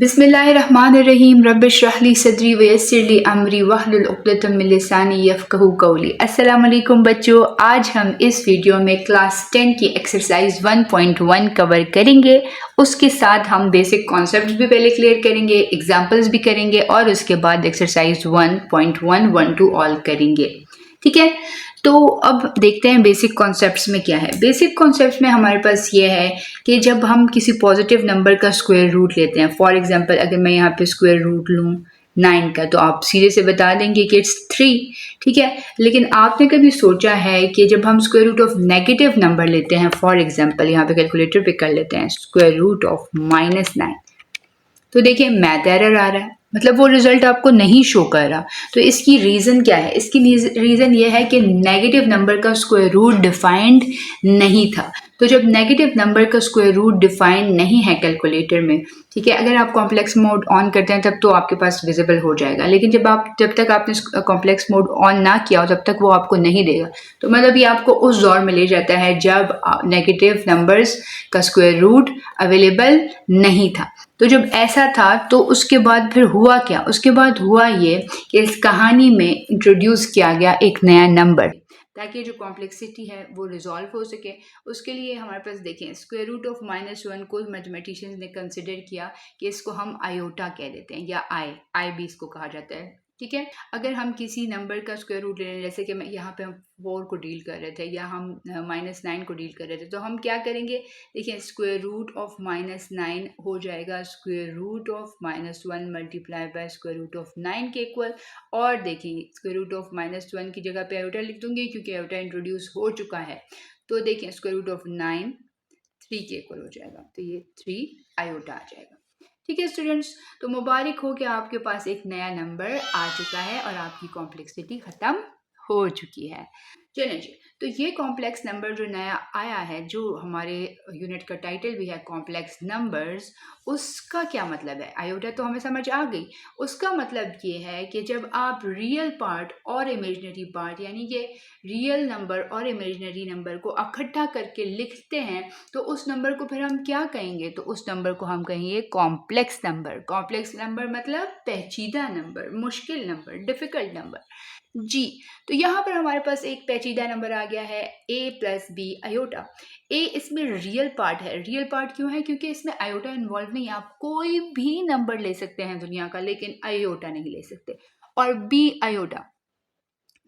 बिस्मिल्लाहिर्रहमानिर्रहीम रब्बिश्रह सदरी वयस्सिर ली अमरी वहलुल उक़दतम मिन लिसानी यफ़क़हू क़ौली। अस्सलाम वालेकुम बच्चों, आज हम इस वीडियो में क्लास 10 की एक्सरसाइज 1.1 कवर करेंगे। उसके साथ हम बेसिक कॉन्सेप्ट्स भी पहले क्लियर करेंगे, एग्जांपल्स भी करेंगे और उसके बाद एक्सरसाइज 1.1 1 to ऑल करेंगे। ठीक है, तो अब देखते हैं बेसिक कॉन्सेप्ट्स में क्या है। बेसिक कॉन्सेप्ट्स में हमारे पास ये है कि जब हम किसी पॉजिटिव नंबर का स्क्वायर रूट लेते हैं, फॉर एग्जांपल अगर मैं यहाँ पे स्क्वायर रूट लूँ 9 का, तो आप सीधे से बता देंगे कि इट्स 3। ठीक है, लेकिन आपने कभी सोचा है कि जब हम square root of negative number लेते हैं, फॉर एग्जांपल यहाँ पे कैलकुलेटर पे कर लेते हैं स्क्वायर रूट ऑफ -9, तो देखिए मैथ एरर आ रहा है, मतलब वो रिजल्ट आपको नहीं शो कर रहा। तो इसकी रीज़न क्या है? इसकी रीज़न ये है कि नेगेटिव नंबर का स्क्वायर रूट डिफाइंड नहीं था। तो जब नेगेटिव नंबर का स्क्वायर रूट डिफाइंड नहीं है कैलकुलेटर में, ठीक है, अगर आप कॉम्प्लेक्स मोड ऑन करते हैं तब तो आपके पास विजिबल हो जाएगा, लेकिन जब तक आपने कॉम्प्लेक्स मोड ऑन ना किया हो तब तक वो आपको नहीं देगा। तो मतलब ये आपको उस दौर में ले जाता है जब नेगेटिव नंबर्स का स्क्वायर रूट अवेलेबल नहीं था। तो जब ऐसा था तो उसके बाद फिर हुआ क्या? उसके बाद हुआ ये कि इस कहानी में इंट्रोड्यूस किया गया एक नया नंबर, ताकि जो कॉम्प्लेक्सिटी है वो रिजॉल्व हो सके। उसके लिए हमारे पास देखें स्क्वायर रूट ऑफ -1 को मैथमेटिशियंस ने कंसिडर किया कि इसको हम आयोटा कह देते हैं, या आई भी इसको कहा जाता है। ठीक है, अगर हम किसी नंबर का स्क्वायर रूट ले रहे हैं, जैसे कि मैं यहाँ पे हम 4 को डील कर रहे थे या हम -9 को डील कर रहे थे, तो हम क्या करेंगे? देखिए स्क्वायर रूट ऑफ -9 हो जाएगा square root of -1 multiply by square root of 9 के इक्वल। और देखिए स्क्वायर रूट ऑफ -1 की जगह पे आयोटा लिख दूंगी क्योंकि आयोटा इंट्रोड्यूस हो चुका है। तो देखिए स्क्वायर रूट ऑफ 9 3 के इक्वल हो जाएगा, तो ये 3 आयोटा आ जाएगा। ठीक है स्टूडेंट्स, तो मुबारक हो कि आपके पास एक नया नंबर आ चुका है और आपकी कॉम्प्लेक्सिटी ख़त्म हो चुकी है। चलिए जी, तो ये कॉम्प्लेक्स नंबर जो नया आया है, जो हमारे यूनिट का टाइटल भी है कॉम्प्लेक्स नंबर्स, उसका क्या मतलब है? आयोटा तो हमें समझ आ गई। उसका मतलब ये है कि जब आप रियल पार्ट और इमेजिनरी पार्ट, यानी कि रियल नंबर और इमेजिनरी नंबर को इकट्ठा करके लिखते हैं, तो उस नंबर को फिर हम क्या कहेंगे? तो उस नंबर को हम कहेंगे कॉम्प्लेक्स नंबर। कॉम्प्लेक्स नंबर मतलब पेचीदा नंबर, मुश्किल नंबर, डिफिकल्ट नंबर। जी, तो यहाँ पर हमारे पास एक पेचीदा नंबर आ गया है a+b आयोटा। ए इसमें रियल पार्ट है। रियल पार्ट क्यों है? क्योंकि इसमें आयोटा इन्वॉल्व नहीं है। आप कोई भी नंबर ले सकते हैं दुनिया का, लेकिन आयोटा नहीं ले सकते। और बी आयोटा,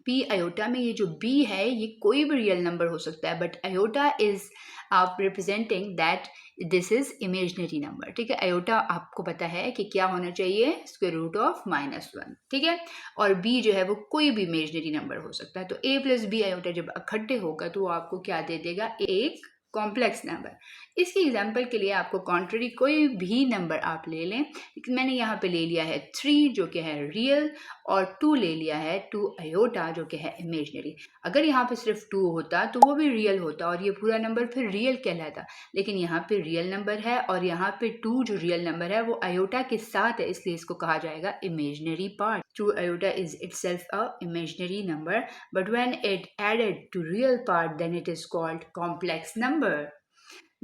पी आयोटा में ये जो बी है ये कोई भी रियल नंबर हो सकता है, बट आयोटा इज आप representing that this is imaginary number. ठीक है, आयोटा आपको पता है कि क्या होना चाहिए? Square root of -1। ठीक है, और बी जो है वो कोई भी इमेजिनरी नंबर हो सकता है। तो a+b आयोटा जब इकट्ठे होगा तो वो आपको क्या दे देगा? एक कॉम्प्लेक्स नंबर। इसके एग्जाम्पल के लिए आपको कॉन्ट्ररी कोई भी नंबर आप ले लें, लेकिन मैंने यहाँ पे ले लिया है 3 जो कि है रियल, और 2 ले लिया है 2 आयोटा जो कि है इमेजिनरी। अगर यहाँ पे सिर्फ 2 होता तो वो भी रियल होता और ये पूरा नंबर फिर रियल कहलाता, लेकिन यहाँ पे रियल नंबर है और यहाँ पे 2 जो रियल नंबर है वो आयोटा के साथ है, इसलिए इसको कहा जाएगा imaginary part. 2 iota is itself a imaginary number, but when it added to real part then it is called complex number.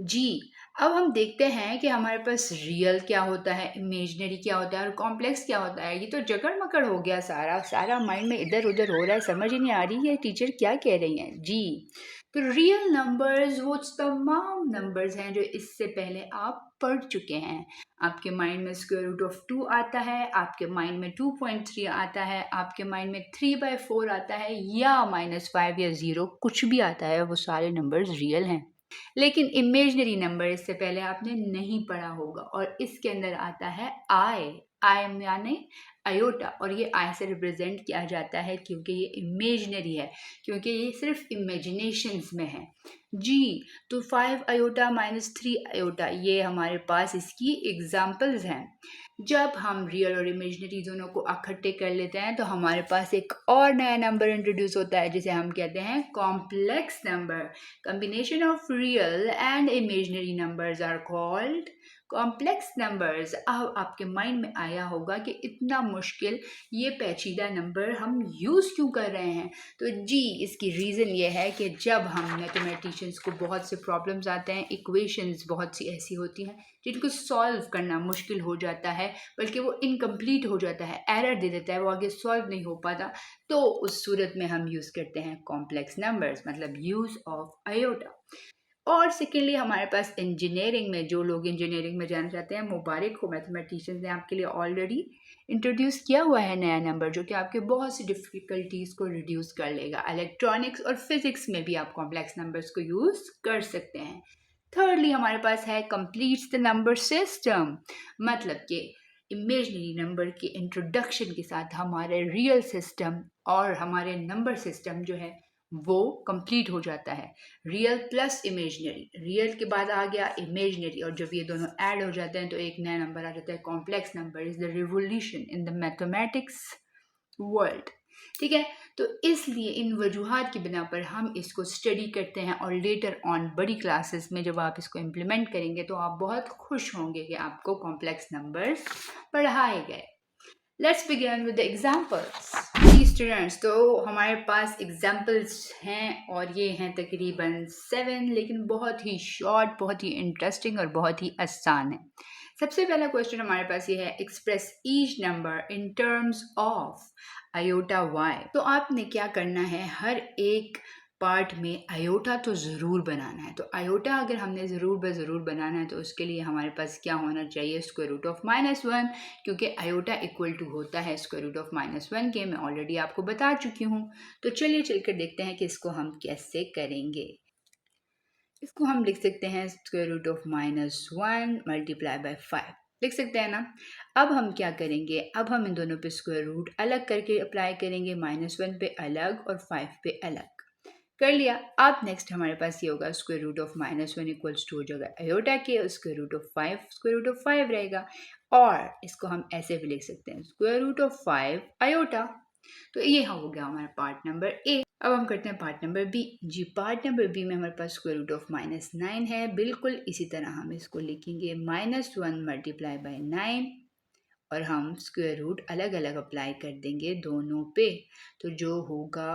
जी, अब हम देखते हैं कि हमारे पास रियल क्या होता है, इमेजिनरी क्या होता है और कॉम्प्लेक्स क्या होता है। ये तो जकड़ मकड़ हो गया, सारा माइंड में इधर उधर हो रहा है, समझ ही नहीं आ रही है टीचर क्या कह रही हैं। जी, तो रियल नंबर्स वो तमाम नंबर्स हैं जो इससे पहले आप पढ़ चुके हैं। आपके माइंड में स्क्वायर रूट ऑफ 2 आता है, आपके माइंड में 2.3 आता है, आपके माइंड में 3/4 आता है, या -5 या 0 कुछ भी आता है, वो सारे नंबर्स रियल हैं। लेकिन इमेजिनरी नंबर इससे पहले आपने नहीं पढ़ा होगा, और इसके अंदर आता है आई यानी आयोटा, और ये आई से रिप्रेजेंट किया जाता है क्योंकि ये इमेजिनरी है, क्योंकि ये सिर्फ इमेजिनेशंस में है। जी, तो 5 आयोटा -3 आयोटा ये हमारे पास इसकी एग्जाम्पल्स हैं। जब हम रियल और इमेजिनरी दोनों को इकट्ठे कर लेते हैं तो हमारे पास एक और नया नंबर इंट्रोड्यूस होता है जिसे हम कहते हैं complex number. Combination of real and imaginary numbers are called complex numbers. अब आपके माइंड में आया होगा कि इतना मुश्किल ये पेचीदा नंबर हम यूज़ क्यों कर रहे हैं। तो जी इसकी रीज़न ये है कि जब हम मैथमेटिशियंस को बहुत से प्रॉब्लम्स आते हैं, इक्वेशंस बहुत सी ऐसी होती हैं जिनको सॉल्व करना मुश्किल हो जाता है, बल्कि वो इनकम्प्लीट हो जाता है, एरर दे देता है, वो आगे सॉल्व नहीं हो पाता। तो उस सूरत में हम यूज़ करते हैं कॉम्प्लेक्स नंबर्स, मतलब यूज़ ऑफ आयोटा। और सेकेंडली हमारे पास इंजीनियरिंग में, जो लोग इंजीनियरिंग में जाना चाहते हैं, मुबारक हो, मैथमेटिशियंस ने आपके लिए ऑलरेडी इंट्रोड्यूस किया हुआ है नया नंबर जो कि आपके बहुत सी डिफ़िकल्टीज़ को रिड्यूस कर लेगा। इलेक्ट्रॉनिक्स और फिजिक्स में भी आप कॉम्प्लेक्स नंबर्स को यूज़ कर सकते हैं। थर्डली हमारे पास है कंप्लीट्स द नंबर सिस्टम, मतलब कि इमेजनरी नंबर के इंट्रोडक्शन के साथ हमारे रियल सिस्टम और हमारे नंबर सिस्टम जो है वो कंप्लीट हो जाता है। रियल प्लस इमेजनरी, रियल के बाद आ गया इमेजनरी, और जब ये दोनों ऐड हो जाते हैं तो एक नया नंबर आ जाता है। Complex number is the revolution in the mathematics world. ठीक है, तो इसलिए इन वजूहात की बिना पर हम इसको स्टडी करते हैं, और लेटर ऑन बड़ी क्लासेस में जब आप इसको इम्प्लीमेंट करेंगे तो आप बहुत खुश होंगे कि आपको कॉम्प्लेक्स नंबर्स पढ़ाए गए। Let's begin with the examples. जी स्टूडेंट्स, तो हमारे पास एग्जाम्पल्स हैं और ये हैं तकरीबन 7, लेकिन बहुत ही शॉर्ट, बहुत ही इंटरेस्टिंग और बहुत ही आसान है। सबसे पहला क्वेश्चन हमारे पास ये है, express each number in terms of iota y. तो आपने क्या करना है, हर एक पार्ट में आयोटा तो ज़रूर बनाना है। तो आयोटा अगर हमने ज़रूर ज़रूर बनाना है तो उसके लिए हमारे पास क्या होना चाहिए, स्क्वायर रूट ऑफ -1, क्योंकि आयोटा इक्वल टू होता है स्क्वायर रूट ऑफ -1 के। मैं ऑलरेडी आपको बता चुकी हूँ। तो चलिए चलकर देखते हैं कि इसको हम कैसे करेंगे। इसको हम लिख सकते हैं square root of -1 multiply by 5, लिख सकते हैं ना। अब हम क्या करेंगे, अब हम इन दोनों पे स्क्वायर रूट अलग करके अप्लाई करेंगे, -1 पे अलग और 5 पे अलग कर लिया। अब नेक्स्ट हमारे पास ये होगा, square root of -1 equals to हो जाएगा आयोटा के, square root of 5 square root of 5 रहेगा। और इसको हम ऐसे भी लिख सकते हैं, स्क्वायर रूट ऑफ 5 आयोटा। तो ये हो गया हमारा पार्ट नंबर ए। अब हम करते हैं पार्ट नंबर बी। जी पार्ट नंबर बी में हमारे पास स्क्वायर रूट ऑफ -9 है। बिल्कुल इसी तरह हम इसको लिखेंगे, -1 मल्टीप्लाई बाय 9, और हम स्क्वायर रूट अलग अलग अप्लाई कर देंगे दोनों पे। तो जो होगा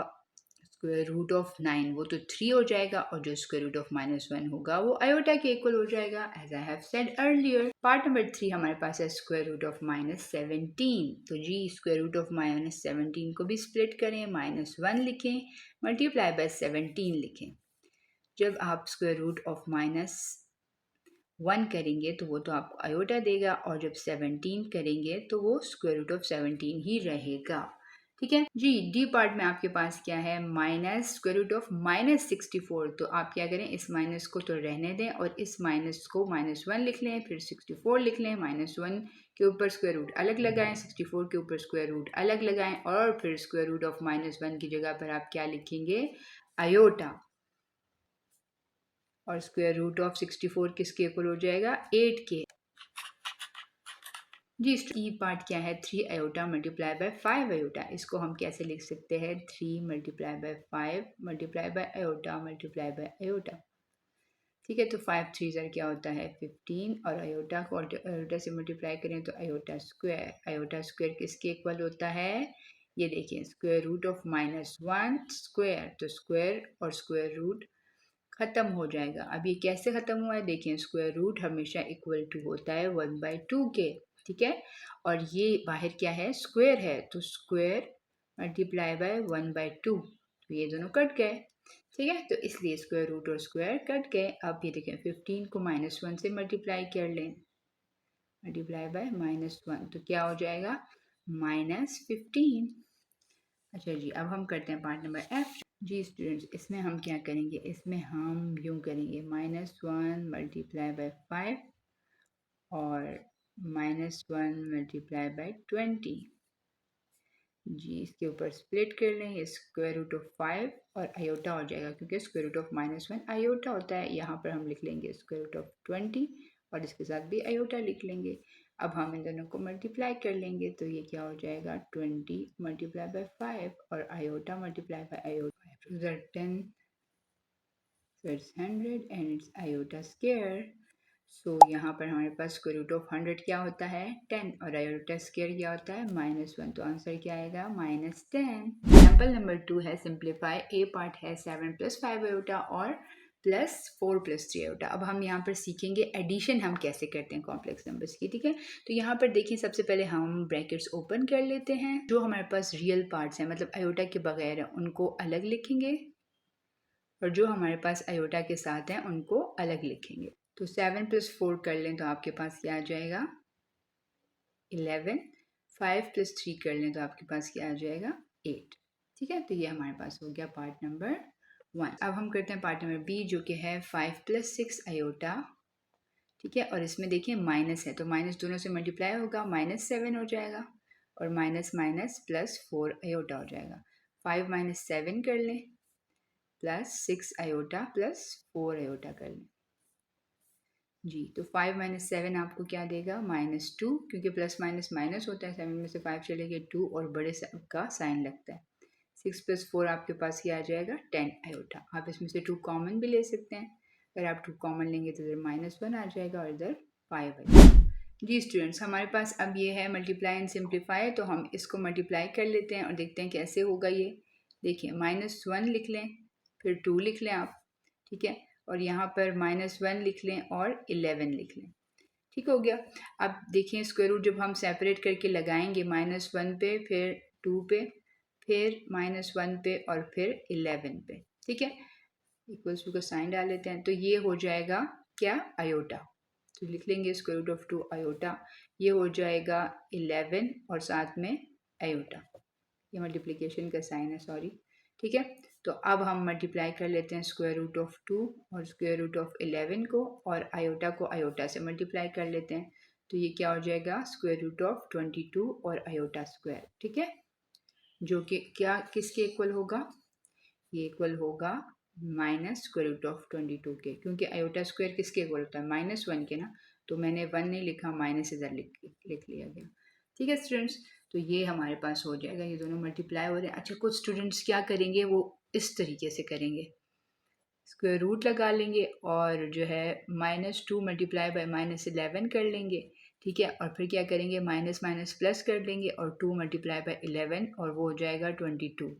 स्क्वायर रूट ऑफ 9 वो तो 3 हो जाएगा, और जो स्क्वायर रूट ऑफ -1 होगा वो आयोटा के इक्वल हो जाएगा, as I have said earlier. Part number 3 हमारे पास है स्क्वायर रूट ऑफ -17। तो जी स्क्वायर रूट ऑफ -17 को भी स्प्लिट करें, -1 लिखें, मल्टीप्लाई बाय 17 लिखें। जब आप स्क्वायर रूट ऑफ -1 करेंगे तो वो तो आपको आयोटा देगा, और जब 17 करेंगे तो वो स्क्वायर रूट ऑफ 17 ही रहेगा। ठीक है जी। डी पार्ट में आपके पास क्या है, माइनस स्क्वायर रूट ऑफ -64। तो आप क्या करें, इस माइनस को तो रहने दें और इस माइनस को -1 लिख लें, फिर 64 लिख लें, -1 के ऊपर स्क्वायर रूट अलग लगाएं, 64 के ऊपर स्क्वायर रूट अलग लगाएं, और फिर स्क्वायर रूट ऑफ -1 की जगह पर आप क्या लिखेंगे, आयोटा। और स्क्वायर रूट ऑफ 64 किसके इक्वल हो जाएगा, 8 के। जी ई पार्ट क्या है, 3 आयोटा मल्टीप्लाई बाय 5 आयोटा। इसको हम कैसे लिख सकते हैं, 3 multiply by 5 multiply by iota multiply by iota. ठीक है, तो 5 3 ज़र क्या होता है 15, और आयोटा को आयोटा से मल्टीप्लाई करें तो आयोटा स्क्वायर किसके इक्वल होता है, ये देखिए स्क्वायर रूट ऑफ -1 स्क्वायर। तो स्क्वायर और स्क्वायर रूट खत्म हो जाएगा। अब ये कैसे खत्म हुआ है, देखिए स्क्वायर रूट हमेशा इक्वल टू होता है 1/2 के। ठीक है, और ये बाहर क्या है, स्क्वायर है, तो स्क्वायर मल्टीप्लाई बाय 1/2, तो ये दोनों कट गए। ठीक है, तो इसलिए स्क्वायर रूट और स्क्वायर कट गए। अब ये देखें 15 को -1 से मल्टीप्लाई कर लें, मल्टीप्लाई बाय -1, तो क्या हो जाएगा, -15। अच्छा जी, अब हम करते हैं पार्ट नंबर एफ। जी स्टूडेंट्स, इसमें हम क्या करेंगे, इसमें हम यूँ करेंगे, -1 मल्टीप्लाई बाय 5 और -1 मल्टीप्लाई बाय 20। जी इसके ऊपर स्प्लिट कर लें, ये स्क्वायर रूट ऑफ 5 और आयोटा हो जाएगा, क्योंकि स्क्वायर रूट ऑफ -1 आयोटा होता है। यहाँ पर हम लिख लेंगे स्क्वायर रूट ऑफ 20, और इसके साथ भी आयोटा लिख लेंगे। अब हम इन दोनों को मल्टीप्लाई कर लेंगे, तो ये क्या हो जाएगा, 20 मल्टीप्लाई बाय 5 और iota multiply by iota, 10 so it's 100 and it's iota square, सो यहाँ पर हमारे पास स्क्वायर रूट ऑफ 100 क्या होता है 10 और आयोटा स्क्वायर क्या होता है -1। तो आंसर क्या आएगा -10। एग्जाम्पल नंबर 2 है सिंप्लीफाई। ए पार्ट है 7 + 5 आयोटा और +4 + 3 आयोटा। अब हम यहाँ पर सीखेंगे एडिशन हम कैसे करते हैं कॉम्प्लेक्स नंबर्स की। ठीक है, तो यहाँ पर देखिए सबसे पहले हम ब्रैकेट्स ओपन कर लेते हैं। जो हमारे पास रियल पार्ट्स हैं मतलब आयोटा के बगैर है उनको अलग लिखेंगे और जो हमारे पास आयोटा के साथ हैं उनको अलग लिखेंगे। तो 7 + 4 कर लें तो आपके पास क्या आ जाएगा 11। 5 + 3 कर लें तो आपके पास क्या आ जाएगा 8। ठीक है, तो ये हमारे पास हो गया पार्ट नंबर 1। अब हम करते हैं पार्ट नंबर बी जो कि है 5 + 6 आयोटा। ठीक है, और इसमें देखिए माइनस है तो माइनस दोनों से मल्टीप्लाई होगा -7 हो जाएगा और माइनस माइनस +4 आयोटा हो जाएगा। 5 - 7 कर लें +6 आयोटा +4 आयोटा कर लें जी। तो 5 - 7 आपको क्या देगा -2 क्योंकि प्लस माइनस माइनस होता है। 7 में से 5 चले गए 2 और बड़े का साइन लगता है। 6 + 4 आपके पास क्या आ जाएगा 10 आयोटा। आप इसमें से 2 कॉमन भी ले सकते हैं। अगर आप 2 कॉमन लेंगे तो इधर -1 आ जाएगा और इधर 5 आ जाएगा। जी स्टूडेंट्स, हमारे पास अब ये है मल्टीप्लाई एंड सिंप्लीफाई। तो हम इसको मल्टीप्लाई कर लेते हैं और देखते हैं कैसे होगा ये। देखिए -1 लिख लें फिर 2 लिख लें आप। ठीक है, और यहाँ पर -1 लिख लें और 11 लिख लें। ठीक हो गया। अब देखिए स्क्वायर रूट जब हम सेपरेट करके लगाएंगे -1 पे फिर 2 पे फिर -1 पे और फिर 11 पे। ठीक है, इक्वल्स टू का साइन डाल लेते हैं तो ये हो जाएगा क्या आयोटा। तो लिख लेंगे स्क्वायर रूट ऑफ 2 आयोटा। ये हो जाएगा 11 और साथ में आयोटा। ये मल्टीप्लिकेशन का साइन है, सॉरी। ठीक है, तो अब हम मल्टीप्लाई कर लेते हैं स्क्वायर रूट ऑफ 2 और स्क्वायर रूट ऑफ 11 को और आयोटा को आयोटा से मल्टीप्लाई कर लेते हैं। तो ये क्या हो जाएगा स्क्वायर रूट ऑफ 22 और आयोटा स्क्वायर। ठीक है, जो कि क्या किसके इक्वल होगा, ये इक्वल होगा माइनस स्क्वायर रूट ऑफ 22 के, क्योंकि आयोटा स्क्वायर किसके इक्वल होता है -1 के ना। तो मैंने 1 नहीं लिखा, माइनस इधर लिख लिया गया। ठीक है स्टूडेंट्स, तो ये हमारे पास हो जाएगा, ये दोनों मल्टीप्लाई हो रहे हैं। अच्छा, कुछ स्टूडेंट्स क्या करेंगे वो इस तरीके से करेंगे, स्क्वायर रूट लगा लेंगे और जो है -2 मल्टीप्लाई बाय -11 कर लेंगे। ठीक है, और फिर क्या करेंगे माइनस माइनस प्लस कर लेंगे और 2 मल्टीप्लाई बाय 11 और वो हो जाएगा 22।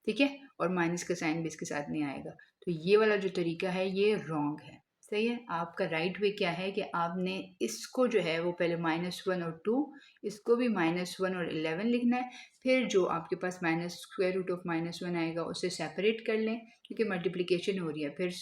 ठीक है, और माइनस का साइन भी इसके साथ नहीं आएगा। तो ये वाला जो तरीका है ये रॉन्ग है। सही है, आपका राइट वे क्या है कि आपने इसको जो है वो पहले -1 और 2, इसको भी -1 और 11 लिखना है। फिर जो आपके पास माइनस स्क्वायर रूट ऑफ -1 आएगा उसे सेपरेट कर लें क्योंकि मल्टीप्लिकेशन हो रही है। फिर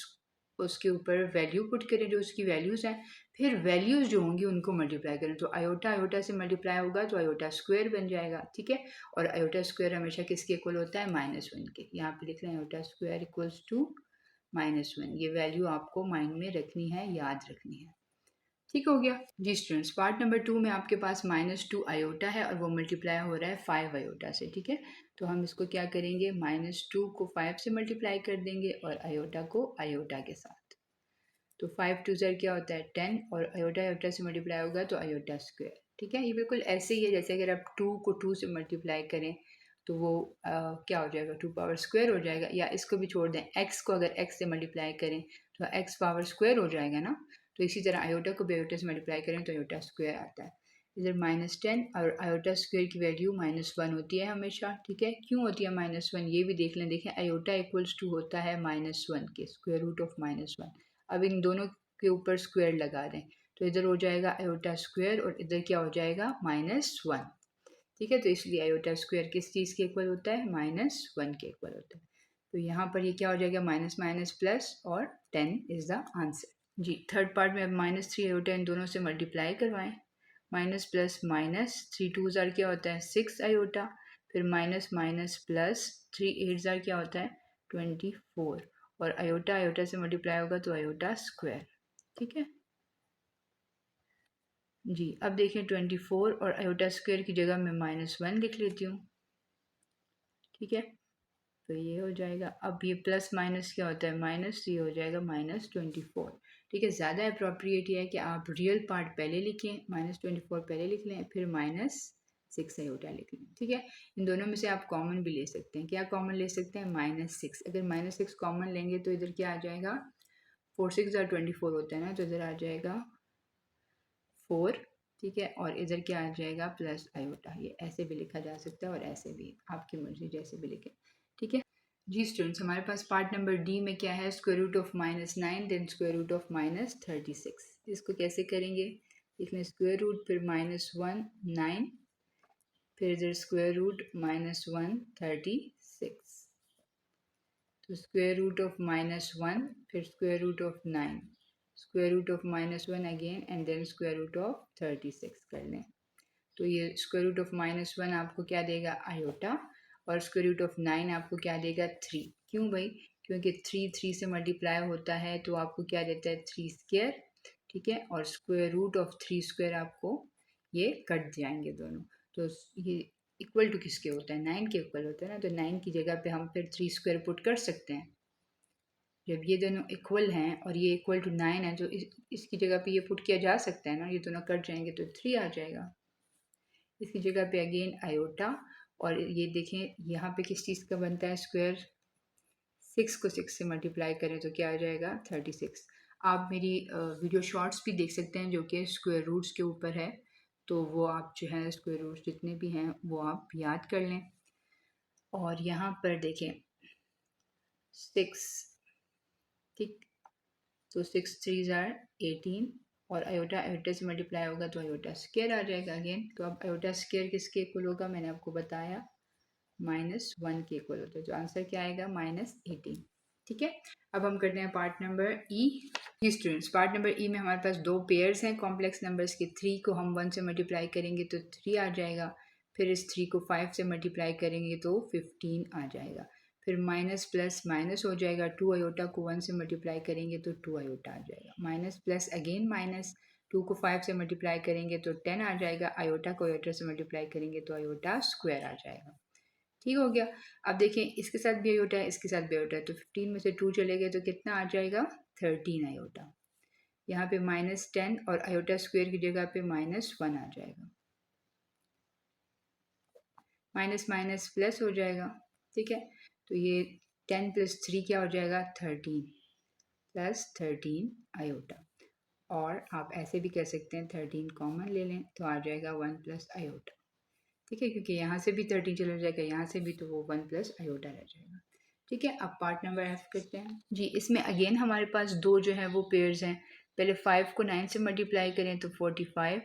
उसके ऊपर वैल्यू पुट करें जो उसकी वैल्यूज़ हैं, फिर वैल्यूज़ जो होंगी उनको मल्टीप्लाई करें। तो आयोटा आयोटा से मल्टीप्लाई होगा तो आयोटा स्क्वायर बन जाएगा। ठीक है, और आयोटा स्क्वायर हमेशा किसके इक्वल होता है -1 के। यहाँ पे लिख लें आयोटा स्क्वायर इक्वल्स टू -1। ये वैल्यू आपको माइंड में रखनी है, याद रखनी है। ठीक हो गया जी स्टूडेंट्स। पार्ट नंबर 2 में आपके पास -2 आयोटा है और वो मल्टीप्लाई हो रहा है 5 आयोटा से। ठीक है, तो हम इसको क्या करेंगे -2 को 5 से मल्टीप्लाई कर देंगे और आयोटा को आयोटा के साथ। तो 5 2 ज़र क्या होता है 10 और आयोटा आयोटा से मल्टीप्लाई होगा तो आयोटा स्क्वायर। ठीक है, ये बिल्कुल ऐसे ही है जैसे अगर आप 2 को 2 से मल्टीप्लाई करें तो वो क्या हो जाएगा 2 पावर स्क्वायर हो जाएगा। या इसको भी छोड़ दें, x को अगर x से मल्टीप्लाई करें तो x पावर स्क्वायर हो जाएगा ना। तो इसी तरह आयोटा को भी आयोटा से मल्टीप्लाई करें तो आयोटा स्क्वायर आता है। इधर -10 और आयोटा स्क्वायर की वैल्यू -1 होती है हमेशा। ठीक है, क्यों होती है -1 ये भी देख लें। देखें आयोटा इक्वल्स टू होता है -1 के, स्क्वायर रूट ऑफ -1। अब इन दोनों के ऊपर स्क्वायर लगा दें तो इधर हो जाएगा आयोटा स्क्वायर और इधर क्या हो जाएगा -1। ठीक है, तो इसलिए आयोटा स्क्वायर किस चीज़ के इक्वल होता है -1 के इक्वल होता है। तो यहाँ पर ये क्या हो जाएगा माइनस माइनस प्लस और 10 इज़ द आंसर। जी, थर्ड पार्ट में अब -3 आयोटा इन दोनों से मल्टीप्लाई करवाएं। माइनस प्लस माइनस 3 2 ज़ार क्या होता है 6 आयोटा, फिर माइनस माइनस प्लस 3 8 ज़ार क्या होता है 24 और आयोटा आयोटा से मल्टीप्लाई होगा तो आयोटा स्क्वायर। ठीक है जी, अब देखिए 24 और आयोटा स्क्वायर की जगह मैं -1 लिख लेती हूँ। ठीक है, तो ये हो जाएगा। अब ये प्लस माइनस क्या होता है माइनस, ये हो जाएगा -24। ठीक है, ज़्यादा अप्रोप्रिएट है कि आप रियल पार्ट पहले लिखें, -24 पहले लिख लें फिर -6 आयोटा लिख लें। ठीक है, इन दोनों में से आप कॉमन भी ले सकते हैं। क्या कॉमन ले सकते हैं -6। अगर -6 कॉमन लेंगे तो इधर क्या आ जाएगा 4 6 ज़ार 24 होता है ना, तो इधर आ जाएगा 4, ठीक है, और इधर क्या आ जाएगा प्लस आयोटा। ये ऐसे भी लिखा जा सकता है और ऐसे भी, आपकी मर्जी जैसे भी लिखे, ठीक है जी। स्टूडेंट्स, हमारे पास पार्ट नंबर डी में क्या है, square root of -9 then square root of -36। इसको कैसे करेंगे, लिख लें स्क्वायर रूट फिर -1 9 फिर इधर स्क्वायर रूट -1 36, तो स्क्वायर रूट ऑफ -1 फिर square root of 9 square root of -1 again and then square root of 36 कर लें। तो ये स्क्वायर रूट ऑफ -1 आपको क्या देगा, आयोटा, और स्क्वायर रूट ऑफ 9 आपको क्या देगा, 3। क्यों भाई, क्योंकि 3 से मल्टीप्लाई होता है तो आपको क्या देता है, 3 स्क्वायर, ठीक है, और स्क्वायर रूट ऑफ 3 स्क्वायर आपको ये कट जाएंगे दोनों। तो ये इक्वल टू किसके होता है, 9 के इक्वल होता है ना, तो 9 की जगह पे हम फिर 3 स्क्वायर पुट कर सकते हैं। जब ये दोनों इक्वल हैं और ये इक्वल टू 9 है, तो इसकी जगह पे ये पुट किया जा सकता है ना, ये दोनों कट जाएंगे तो 3 आ जाएगा। इसकी जगह पे अगेन आयोटा, और ये देखें यहाँ पे किस चीज़ का बनता है स्क्वायर, 6 को 6 से मल्टीप्लाई करें तो क्या आ जाएगा, 36। आप मेरी वीडियो शॉर्ट्स भी देख सकते हैं जो कि स्क्वायर रूट्स के ऊपर है, तो वो आप जो है स्क्वायर रूट्स जितने भी हैं वो आप याद कर लें। और यहाँ पर देखें 6, ठीक, तो 6 3 ज़ार 18, और आयोटा आयोटा से मल्टीप्लाई होगा तो आयोटा स्क्वायर आ जाएगा अगेन। तो अब आयोटा स्क्वायर किसके इक्वल होगा, मैंने आपको बताया -1 के इक्वल होता है, तो आंसर क्या आएगा, -18, ठीक है। अब हम करते हैं पार्ट नंबर ई। स्टूडेंट्स, पार्ट नंबर ई में हमारे पास दो पेयर्स हैं कॉम्प्लेक्स नंबर्स के। 3 को हम 1 से मल्टीप्लाई करेंगे तो 3 आ जाएगा, फिर इस 3 को 5 से मल्टीप्लाई करेंगे तो 15 आ जाएगा, फिर माइनस प्लस माइनस हो जाएगा, 2 आयोटा को 1 से मल्टीप्लाई करेंगे तो 2 आयोटा आ जाएगा, माइनस प्लस अगेन माइनस, 2 को 5 से मल्टीप्लाई करेंगे तो 10 आ जाएगा, आयोटा को आयोटा से मल्टीप्लाई करेंगे तो आयोटा स्क्वायर आ जाएगा, ठीक हो गया। अब देखें इसके साथ भी आयोटा है, इसके साथ भी आयोटा है, तो 15 में से 2 चले गए तो कितना आ जाएगा, 13 आयोटा। यहाँ पे -10 और आयोटा स्क्वायर की जगह पे -1 आ जाएगा, माइनस माइनस प्लस हो जाएगा, ठीक है। तो ये 10 + 3 क्या हो जाएगा, 13 + 13 आयोटा। और आप ऐसे भी कर सकते हैं, 13 कॉमन ले लें तो आ जाएगा 1 + आयोटा, ठीक है, क्योंकि यहाँ से भी 13 चला जाएगा, यहाँ से भी, तो वो 1 + आयोटा रह जाएगा, ठीक है। अब पार्ट नंबर एफ करते हैं जी। इसमें अगेन हमारे पास दो जो है वो पेयर्स हैं। पहले 5 को 9 से मल्टीप्लाई करें तो 45,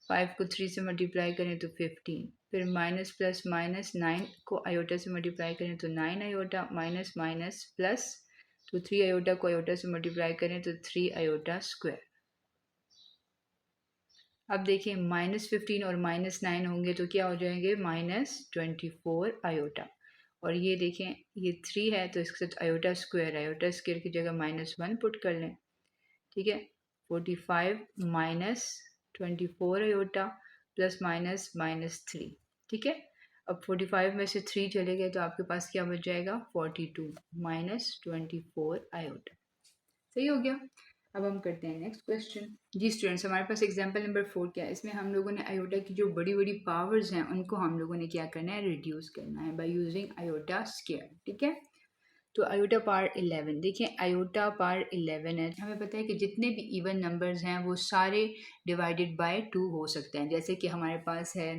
5 को 3 से मल्टीप्लाई करें तो 15, फिर माइनस प्लस माइनस 9 को आयोटा से मल्टीप्लाई करें तो 9 आयोटा, माइनस माइनस प्लस, तो 3 आयोटा को आयोटा से मल्टीप्लाई करें तो 3 आयोटा स्क्वायर। अब देखिए -15 और -9 होंगे तो क्या हो जाएंगे, -24 आयोटा। और ये देखें ये 3 है तो इसके साथ आयोटा स्क्वायर, आयोटा स्क्वायर की जगह -1 पुट कर लें, ठीक है। 45 -24 आयोटा प्लस माइनस -3, ठीक है। अब 45 में से 3 चले गए तो आपके पास क्या बच जाएगा, 42 -24 आयोटा, सही हो गया। अब हम करते हैं नेक्स्ट क्वेश्चन जी। स्टूडेंट्स, हमारे पास एग्जांपल नंबर 4 क्या है, इसमें हम लोगों ने आयोटा की जो बड़ी बड़ी पावर्स हैं उनको हम लोगों ने क्या करना है, रिड्यूस करना है बाय यूजिंग आयोटा स्क्वायर, ठीक है। तो आयोटा पावर 11, देखिए आयोटा पावर 11 है, हमें पता है कि जितने भी इवन नंबर्स हैं वो सारे डिवाइडेड बाय 2 हो सकते हैं। जैसे कि हमारे पास है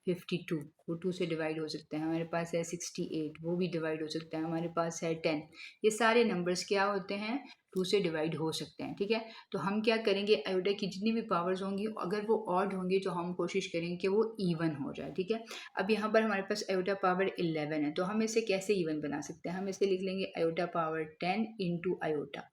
52, वो 2 से डिवाइड हो सकता है, हमारे पास है 68, वो भी डिवाइड हो सकता है, हमारे पास है 10, ये सारे नंबर्स क्या होते हैं, 2 से डिवाइड हो सकते हैं, ठीक है। तो हम क्या करेंगे, आयोटा की जितनी भी पावर्स होंगी अगर वो ऑड होंगी तो हम कोशिश करेंगे कि वो इवन हो जाए, ठीक है। अब यहाँ पर हमारे पास आयोटा पावर 11 है, तो हम इसे कैसे इवन बना सकते हैं, हम इसे लिख लेंगे आयोटा पावर 10 इंटू आयोटा,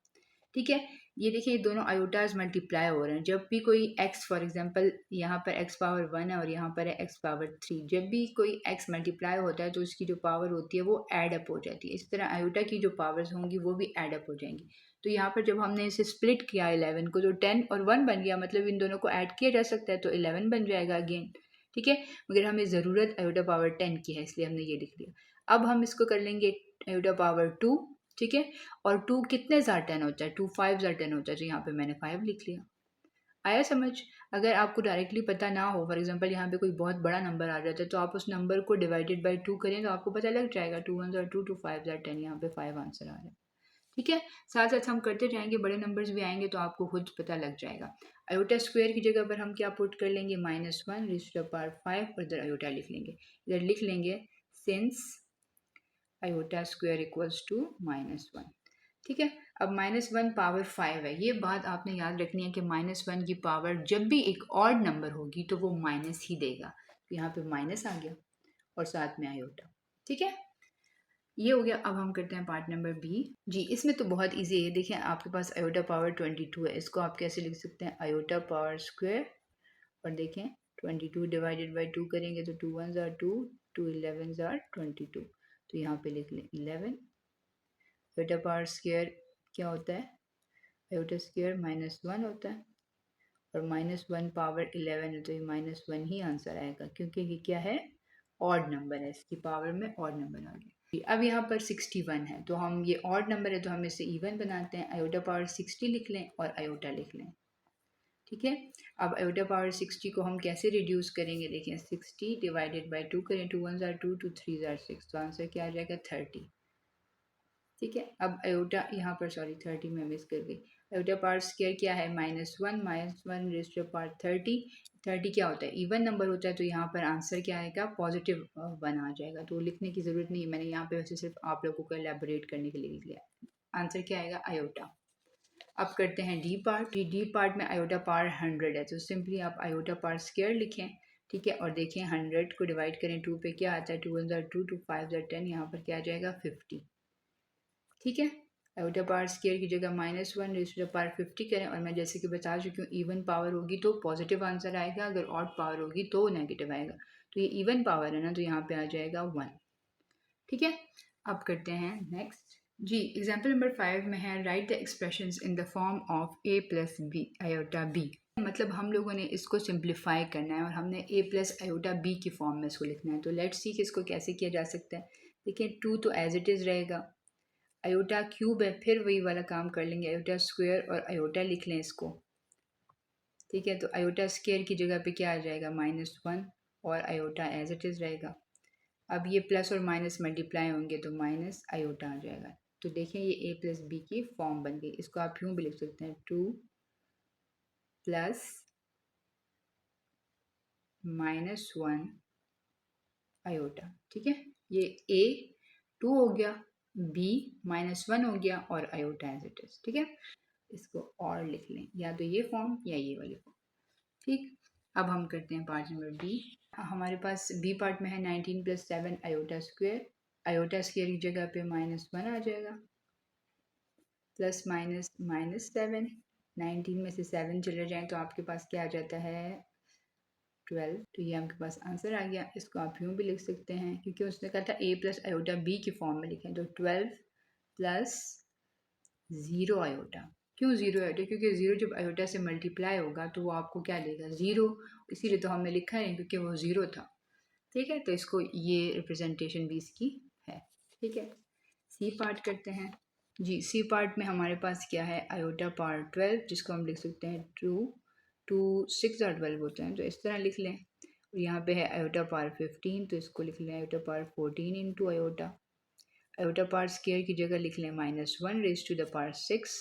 ठीक है। ये देखिए ये दोनों आयोटाज मल्टीप्लाई हो रहे हैं। जब भी कोई x, फॉर एग्जांपल यहाँ पर x पावर 1 है और यहाँ पर है x पावर 3, जब भी कोई x मल्टीप्लाई होता है तो उसकी जो पावर होती है वो एड अप हो जाती है। इस तरह आयोटा की जो पावर्स होंगी वो भी एड अप हो जाएंगी। तो यहाँ पर जब हमने इसे स्प्लिट किया 11 को, तो 10 और 1 बन गया, मतलब इन दोनों को ऐड किया जा सकता है तो 11 बन जाएगा अगेन, ठीक है। मगर हमें ज़रूरत आयोटा पावर 10 की है इसलिए हमने ये लिख लिया। अब हम इसको कर लेंगे आयोटा पावर 2, ठीक है। और 2 कितने ज़ार 10 होता है, 2 5 ज़ार 10 होता है, तो यहाँ पे मैंने 5 लिख लिया। आया समझ। अगर आपको डायरेक्टली पता ना हो, फॉर एग्जांपल यहाँ पे कोई बहुत बड़ा नंबर आ जाता है तो आप उस नंबर को डिवाइडेड बाय 2 करें तो आपको पता लग जाएगा, 2 1 ज़ार 2, 2 5 ज़ार 10, यहाँ पे 5 आंसर आ रहा है, ठीक है। साथ साथ हम करते जाएंगे, बड़े नंबर्स भी आएंगे तो आपको खुद पता लग जाएगा। आयोटा स्क्वायर की जगह पर हम क्या पुट कर लेंगे, -1 रेज़ टू द पावर 5 और इधर आयोटा लिख लेंगे। इधर लिख लेंगे since iota square equals to -1। ठीक है। अब -1 पावर 5 है, ये बात आपने याद रखनी है कि -1 की पावर जब भी एक ऑड नंबर होगी तो वो माइनस ही देगा। तो यहाँ पे माइनस आ गया और साथ में आयोटा। ठीक है, ये हो गया। अब हम करते हैं पार्ट नंबर बी। जी, इसमें तो बहुत इजी है। देखिए आपके पास आयोटा पावर 22 है, इसको आप कैसे लिख सकते हैं, आयोटा पावर स्क्वायर और देखें 22 डिवाइडेड बाई 2 करेंगे तो 2 1s are 2, 2 11s are 22। तो यहाँ पे लिख लें 11। आयोटा पावर स्क्वायर क्या होता है, आयोटा स्क्वायर -1 होता है और -1 पावर 11 है तो ये -1 ही आंसर आएगा, क्योंकि ये क्या है, ऑड नंबर है, इसकी पावर में ऑड नंबर आ गया। अब यहाँ पर 61 है तो हम, ये ऑड नंबर है तो हम इसे इवन बनाते हैं। आयोटा पावर 60 लिख लें और आयोटा लिख लें। ठीक है। अब आयोटा पावर 60 को हम कैसे रिड्यूस करेंगे, देखें 60 डिवाइडेड बाई 2 करें, 2 1s are 2, 2 3s are 6, तो आंसर क्या आ जाएगा 30। ठीक है। अब आयोटा यहाँ पर, सॉरी 30 में मिस कर गई। आयोटा पावर स्क्वायर क्या है, -1 रेज़ टू द पावर 30। 30 क्या होता है, इवन नंबर होता है, तो यहाँ पर आंसर क्या आएगा, पॉजिटिव 1 आ जाएगा। तो लिखने की ज़रूरत नहीं है, मैंने यहाँ पे वैसे सिर्फ आप लोगों को एलेबोरेट करने के लिए लिख लिया। आंसर क्या आएगा, आयोटा। अब करते हैं डी पार्ट। डी पार्ट में आयोटा पावर 100 है तो सिंपली आप आयोटा पावर स्क्वायर लिखें। ठीक है, और देखें 100 को डिवाइड करें 2 पे, क्या आता है, 2 1s are 2, 2 5s are 10, यहाँ पर क्या आ जाएगा 50। ठीक है। आयोटा पावर स्क्वायर की जगह -1 रेज़ टू द पावर 50 करें, और मैं जैसे कि बता चुकी हूँ इवन पावर होगी तो पॉजिटिव आंसर आएगा, अगर ऑड पावर होगी तो नेगेटिव आएगा। तो ये इवन पावर है ना, तो यहाँ पे आ जाएगा 1। ठीक है। अब करते हैं नेक्स्ट। जी, एग्जाम्पल नंबर 5 में है, write the expressions in the form of a plus B iota B. मतलब हम लोगों ने इसको सिंप्लीफाई करना है और हमने a प्लस आयोटा बी की फॉर्म में इसको लिखना है। तो लेट्स सी कि इसको कैसे किया जा सकता है। देखिए 2 तो एज इट इज़ रहेगा, आयोटा क्यूब है, फिर वही वाला काम कर लेंगे, आयोटा स्क्वायर और आयोटा लिख लें इसको। ठीक है, तो आयोटा स्क्वायर की जगह पे क्या आ जाएगा, -1 और आयोटा एज इट इज़ रहेगा। अब ये प्लस और माइनस मल्टीप्लाई होंगे तो माइनस आयोटा आ जाएगा। तो देखें ये a प्लस बी की फॉर्म बन गई। इसको आप यूँ भी लिख सकते हैं, 2 प्लस -1 आयोटा। ठीक है, ये a 2 हो गया, b -1 हो गया और आयोटा एज इट इज। ठीक है, इसको और लिख लें, या तो ये फॉर्म या ये वाली फॉर्म। ठीक, अब हम करते हैं पार्ट नंबर बी। हमारे पास बी पार्ट में है 19 + 7 आयोटा स्क्वायर। आयोटा स्क्वायर की जगह पे -1 आ जाएगा, प्लस माइनस -7। 19 में से 7 चले जाएं तो आपके पास क्या आ जाता है, 12। तो ये आपके पास आंसर आ गया। इसको आप यूँ भी लिख सकते हैं, क्योंकि उसने कहा था a प्लस आयोटा बी की फॉर्म में लिखें, तो 12 प्लस 0 आयोटा। क्यों 0 आयोटा, क्योंकि 0 जब आयोटा से मल्टीप्लाई होगा तो वो आपको क्या देगा, 0। इसीलिए तो हमने लिखा है, क्योंकि वो 0 था। ठीक है, तो इसको ये रिप्रेजेंटेशन भी इसकी है। ठीक है, सी पार्ट करते हैं। जी, सी पार्ट में हमारे पास क्या है, आयोटा पावर 12, जिसको हम लिख सकते हैं 2 6 और 12 होते हैं, तो इस तरह लिख लें। और यहाँ पे है आयोटा पावर 15, तो इसको लिख लें iota power 14 into iota. Iota power square की जगह लिख लें -1 raise to the power 6।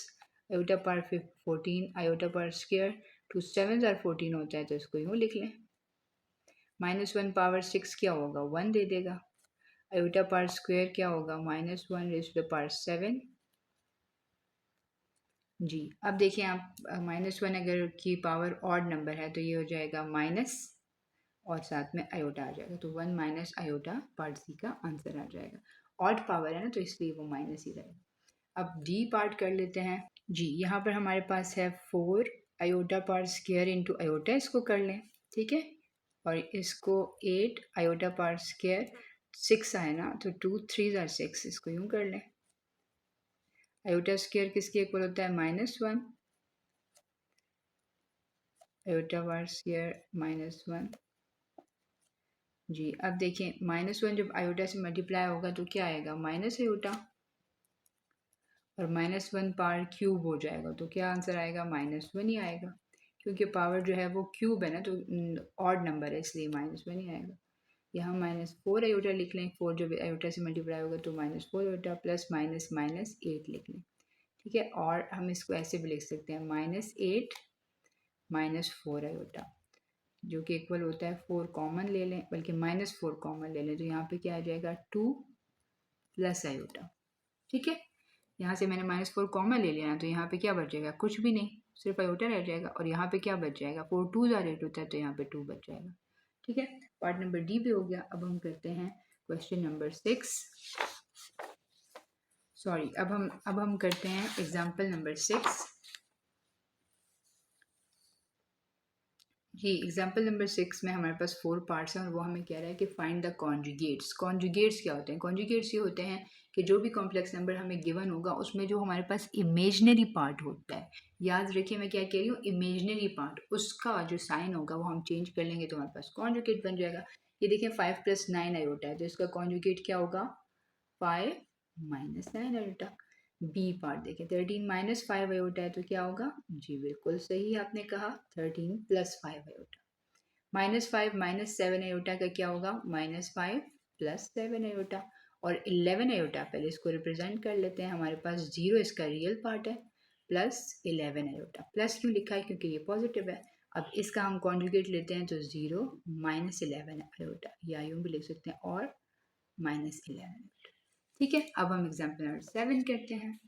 Iota power 14 iota power square 2 7s are 14 होता है, तो इसको यूँ लिख लें। -1 पावर 6 क्या होगा, 1 दे देगा। आयोटा पावर स्क्वायर क्या होगा, -1 रेज़ टू द पावर 7। जी, अब देखिए आप, -1 अगर की पावर ऑड नंबर है तो ये हो जाएगा माइनस और साथ में आयोटा आ जाएगा, तो 1 माइनस आयोटा पार्ट सी का आंसर आ जाएगा। ऑड पावर है ना, तो इसलिए वो माइनस ही रहेगा। अब डी पार्ट कर लेते हैं। जी, यहाँ पर हमारे पास है 4 iota power square into iota, इसको कर लें। ठीक है, और इसको 8 आयोटा पावर स्क्वायर 6 आए ना, तो 2 3s are 6, इसको यूँ कर लें। आयोटा स्क्वायर किसके इक्वल होता है, -1। Iota power square -1। जी, अब देखें -1 जब आयोटा से मल्टीप्लाई होगा तो क्या आएगा, माइनस आयोटा, और -1 पावर क्यूब हो जाएगा तो क्या आंसर आएगा, -1 ही आएगा, क्योंकि पावर जो है वो क्यूब है ना, तो ऑड नंबर है इसलिए -1 ही आएगा। यहाँ -4 आयोटा लिख लें, 4 जब आयोटा से मल्टीप्लाई होगा तो -4 आयोटा, प्लस माइनस -8 लिख लें। ठीक है। और हम इसको ऐसे भी लिख सकते हैं -8 -4 आयोटा, जो कि इक्वल होता है 4 कॉमन ले लें, बल्कि -4 कॉमन ले लें, तो यहाँ पे क्या आ जाएगा 2 प्लस आयोटा। ठीक है, यहाँ से मैंने -4 कॉमन ले लिया ना, तो यहाँ पे क्या बच जाएगा, कुछ भी नहीं, सिर्फ आयोटा रह जाएगा। और यहाँ पे क्या बच जाएगा, 4 2 8 होता है, तो यहाँ पे 2 बच जाएगा। ठीक है, पार्ट नंबर डी भी हो गया। अब हम करते हैं क्वेश्चन नंबर 6, सॉरी, अब हम करते हैं एग्जाम्पल नंबर 6। जी, एग्जाम्पल नंबर 6 में हमारे पास 4 पार्ट्स हैं और वो हमें कह रहा है कि फाइंड द कॉन्जुगेट्स। कॉन्जुगेट्स क्या होते हैं? कॉन्जुगेट्स ये होते हैं कि जो भी कॉम्प्लेक्स नंबर हमें गिवन होगा उसमें जो हमारे पास इमेजनरी पार्ट होता है, याद रखिए मैं क्या कह रही हूँ, इमेजनरी पार्ट, उसका जो साइन होगा वो हम चेंज कर लेंगे तो हमारे पास कॉन्जुगेट बन जाएगा। ये देखिए 5 + 9 आयोटा है, तो इसका कॉन्जुगेट क्या होगा, 5 - 9 आयोटा। बी पार्ट देखें, 13 - 5 आयोटा है, तो क्या होगा, जी बिल्कुल सही आपने कहा, 13 + 5 आयोटा। -5 - 7 आयोटा का क्या होगा, -5 + 7 आयोटा। और 11 आयोटा, पहले इसको रिप्रेजेंट कर लेते हैं, हमारे पास 0 इसका रियल पार्ट है, प्लस 11 आयोटा। प्लस क्यों लिखा है, क्योंकि ये पॉजिटिव है। अब इसका हम कॉन्जुगेट लेते हैं, तो 0 - 11 आयोटा, या यूँ भी लिख सकते हैं, और -11 आयोटा। ठीक है, अब हम एग्जाम्पल नंबर 7 करते हैं।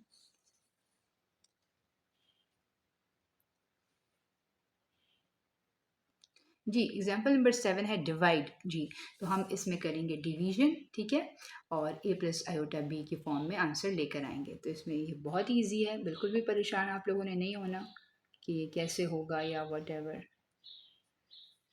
जी, एग्जाम्पल नंबर 7 है डिवाइड। जी, तो हम इसमें करेंगे डिवीजन, ठीक है, और a + आयोटा b की फॉर्म में आंसर लेकर आएंगे। तो इसमें ये बहुत ईजी है, बिल्कुल भी परेशान आप लोगों ने नहीं होना कि ये कैसे होगा या वट एवर।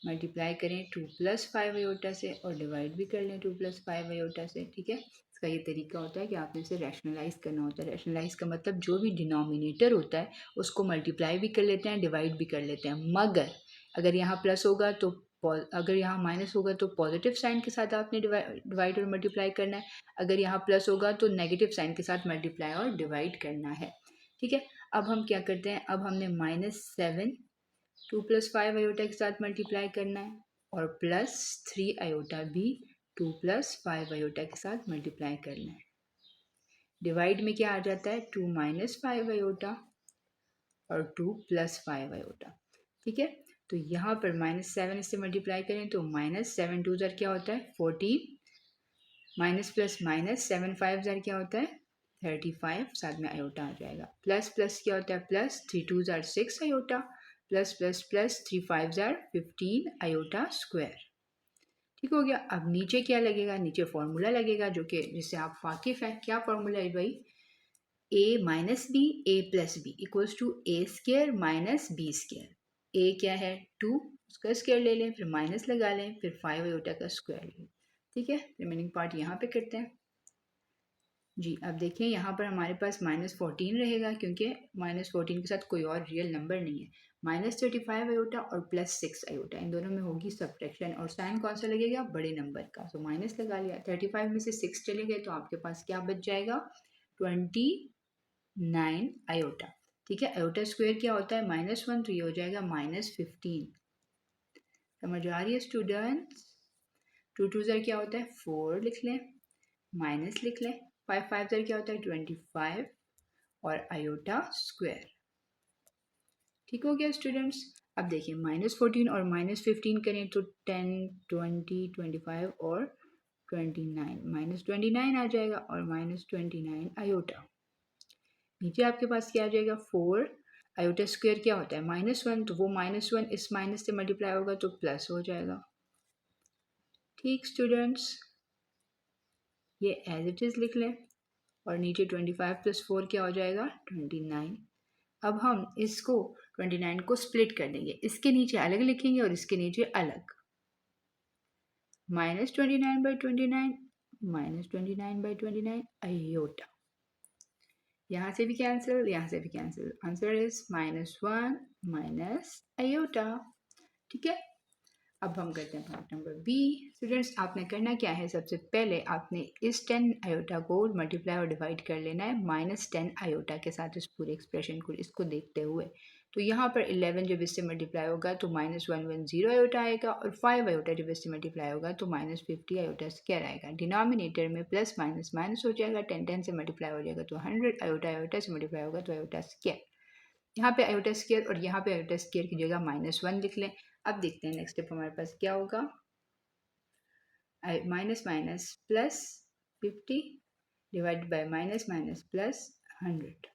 मल्टीप्लाई करें 2 + 5 आयोटा से और डिवाइड भी कर लें 2 + 5 आयोटा से। ठीक है, इसका ये तरीका होता है कि आपने इसे रैशनलाइज करना होता है। रैशनलाइज का मतलब जो भी डिनोमिनेटर होता है उसको मल्टीप्लाई भी कर लेते हैं, डिवाइड भी कर लेते हैं, मगर अगर यहाँ प्लस होगा तो अगर यहाँ माइनस होगा तो पॉजिटिव साइन के साथ आपने डिवाइड और मल्टीप्लाई करना है, अगर यहाँ प्लस होगा तो नेगेटिव साइन के साथ मल्टीप्लाई और डिवाइड करना है। ठीक है, अब हम क्या करते हैं, अब हमने -7 2 + 5 आयोटा के साथ मल्टीप्लाई करना है, और +3 आयोटा भी 2 + 5 आयोटा के साथ मल्टीप्लाई करना है। डिवाइड में क्या आ जाता है, 2 - 5 आयोटा और 2 + 5 आयोटा। ठीक है, तो यहाँ पर -7 इससे मल्टीप्लाई करें तो -7 2 ज़र क्या होता है 14, माइनस प्लस माइनस 7 5 ज़र क्या होता है 35, साथ में आयोटा आ जाएगा। प्लस प्लस क्या होता है प्लस, 3 2 ज़र 6 आयोटा, प्लस प्लस प्लस 3 5 ज़र 15 आयोटा स्क्वायर। ठीक हो गया। अब नीचे क्या लगेगा, नीचे फॉर्मूला लगेगा जो कि जिससे आप वाकिफ हैं। क्या फॉर्मूला है भाई, a minus b a plus b equals to a square minus B square. A क्या है 2, उसका स्क्वायर ले लें, फिर माइनस लगा लें, फिर 5 आयोटा का स्क्वायर ले लें। ठीक है, रिमेनिंग पार्ट यहाँ पे करते हैं। जी, अब देखिए यहाँ पर हमारे पास -14 रहेगा क्योंकि -14 के साथ कोई और रियल नंबर नहीं है। -35 आयोटा और +6 आयोटा, इन दोनों में होगी सब्ट्रैक्शन और साइन कौन सा लगेगा, बड़े नंबर का, तो माइनस लगा लिया। 35 में से 6 चले गए तो आपके पास क्या बच जाएगा 29 आयोटा। ठीक है, आयोटा स्क्वायर क्या होता है -1, तो ये हो जाएगा -15। समझ आ रही है स्टूडेंट्स। 2 2 ज़र क्या होता है 4 लिख लें, माइनस लिख लें, 5 5 ज़र क्या होता है 25 और आयोटा स्क्वायर। ठीक हो गया स्टूडेंट्स। अब देखिए -14 और -15 करें तो 10 20 25 और 29, -29 आ जाएगा और -29 आयोटा। नीचे आपके पास क्या आ जाएगा 4, आयोटा स्क्वायर क्या होता है -1, तो वो -1 इस माइनस से मल्टीप्लाई होगा तो प्लस हो जाएगा। ठीक स्टूडेंट्स, ये एज इट इज़ लिख लें और नीचे 25 + 4 क्या हो जाएगा 29। अब हम इसको 29 को स्प्लिट कर देंगे, इसके नीचे अलग लिखेंगे और इसके नीचे अलग। -29/29 -29/29 आयोटा। यहाँ से भी कैंसिल, यहाँ से भी cancel, answer is -1 minus iota. ठीक है, अब हम करते हैं पार्ट नंबर बी। स्टूडेंट्स, आपने करना क्या है, सबसे पहले आपने इस 10 आयोटा को मल्टीप्लाई और डिवाइड कर लेना है -10 आयोटा के साथ, इस पूरे एक्सप्रेशन को इसको देखते हुए। तो यहाँ पर 11 जब इससे मल्टीप्लाई होगा तो -110 आयोटा आएगा, और 5 आयोटा जब इससे मल्टीप्लाई होगा तो -50 आयोटा स्क्वायर आएगा। डिनोमिनेटर में प्लस माइनस माइनस हो जाएगा, 10 से मल्टीप्लाई हो जाएगा तो 100 आयोटा आयोटा से मल्टीप्लाई होगा तो आयोटा स्क्वायर। यहाँ पे आयोटा स्क्वायर और यहाँ पे आयोटा स्क्वायर की जगह -1 लिख लें। अब देखते हैं नेक्स्ट स्टेप हमारे पास क्या होगा। Minus minus plus 50 divided by minus minus plus 100।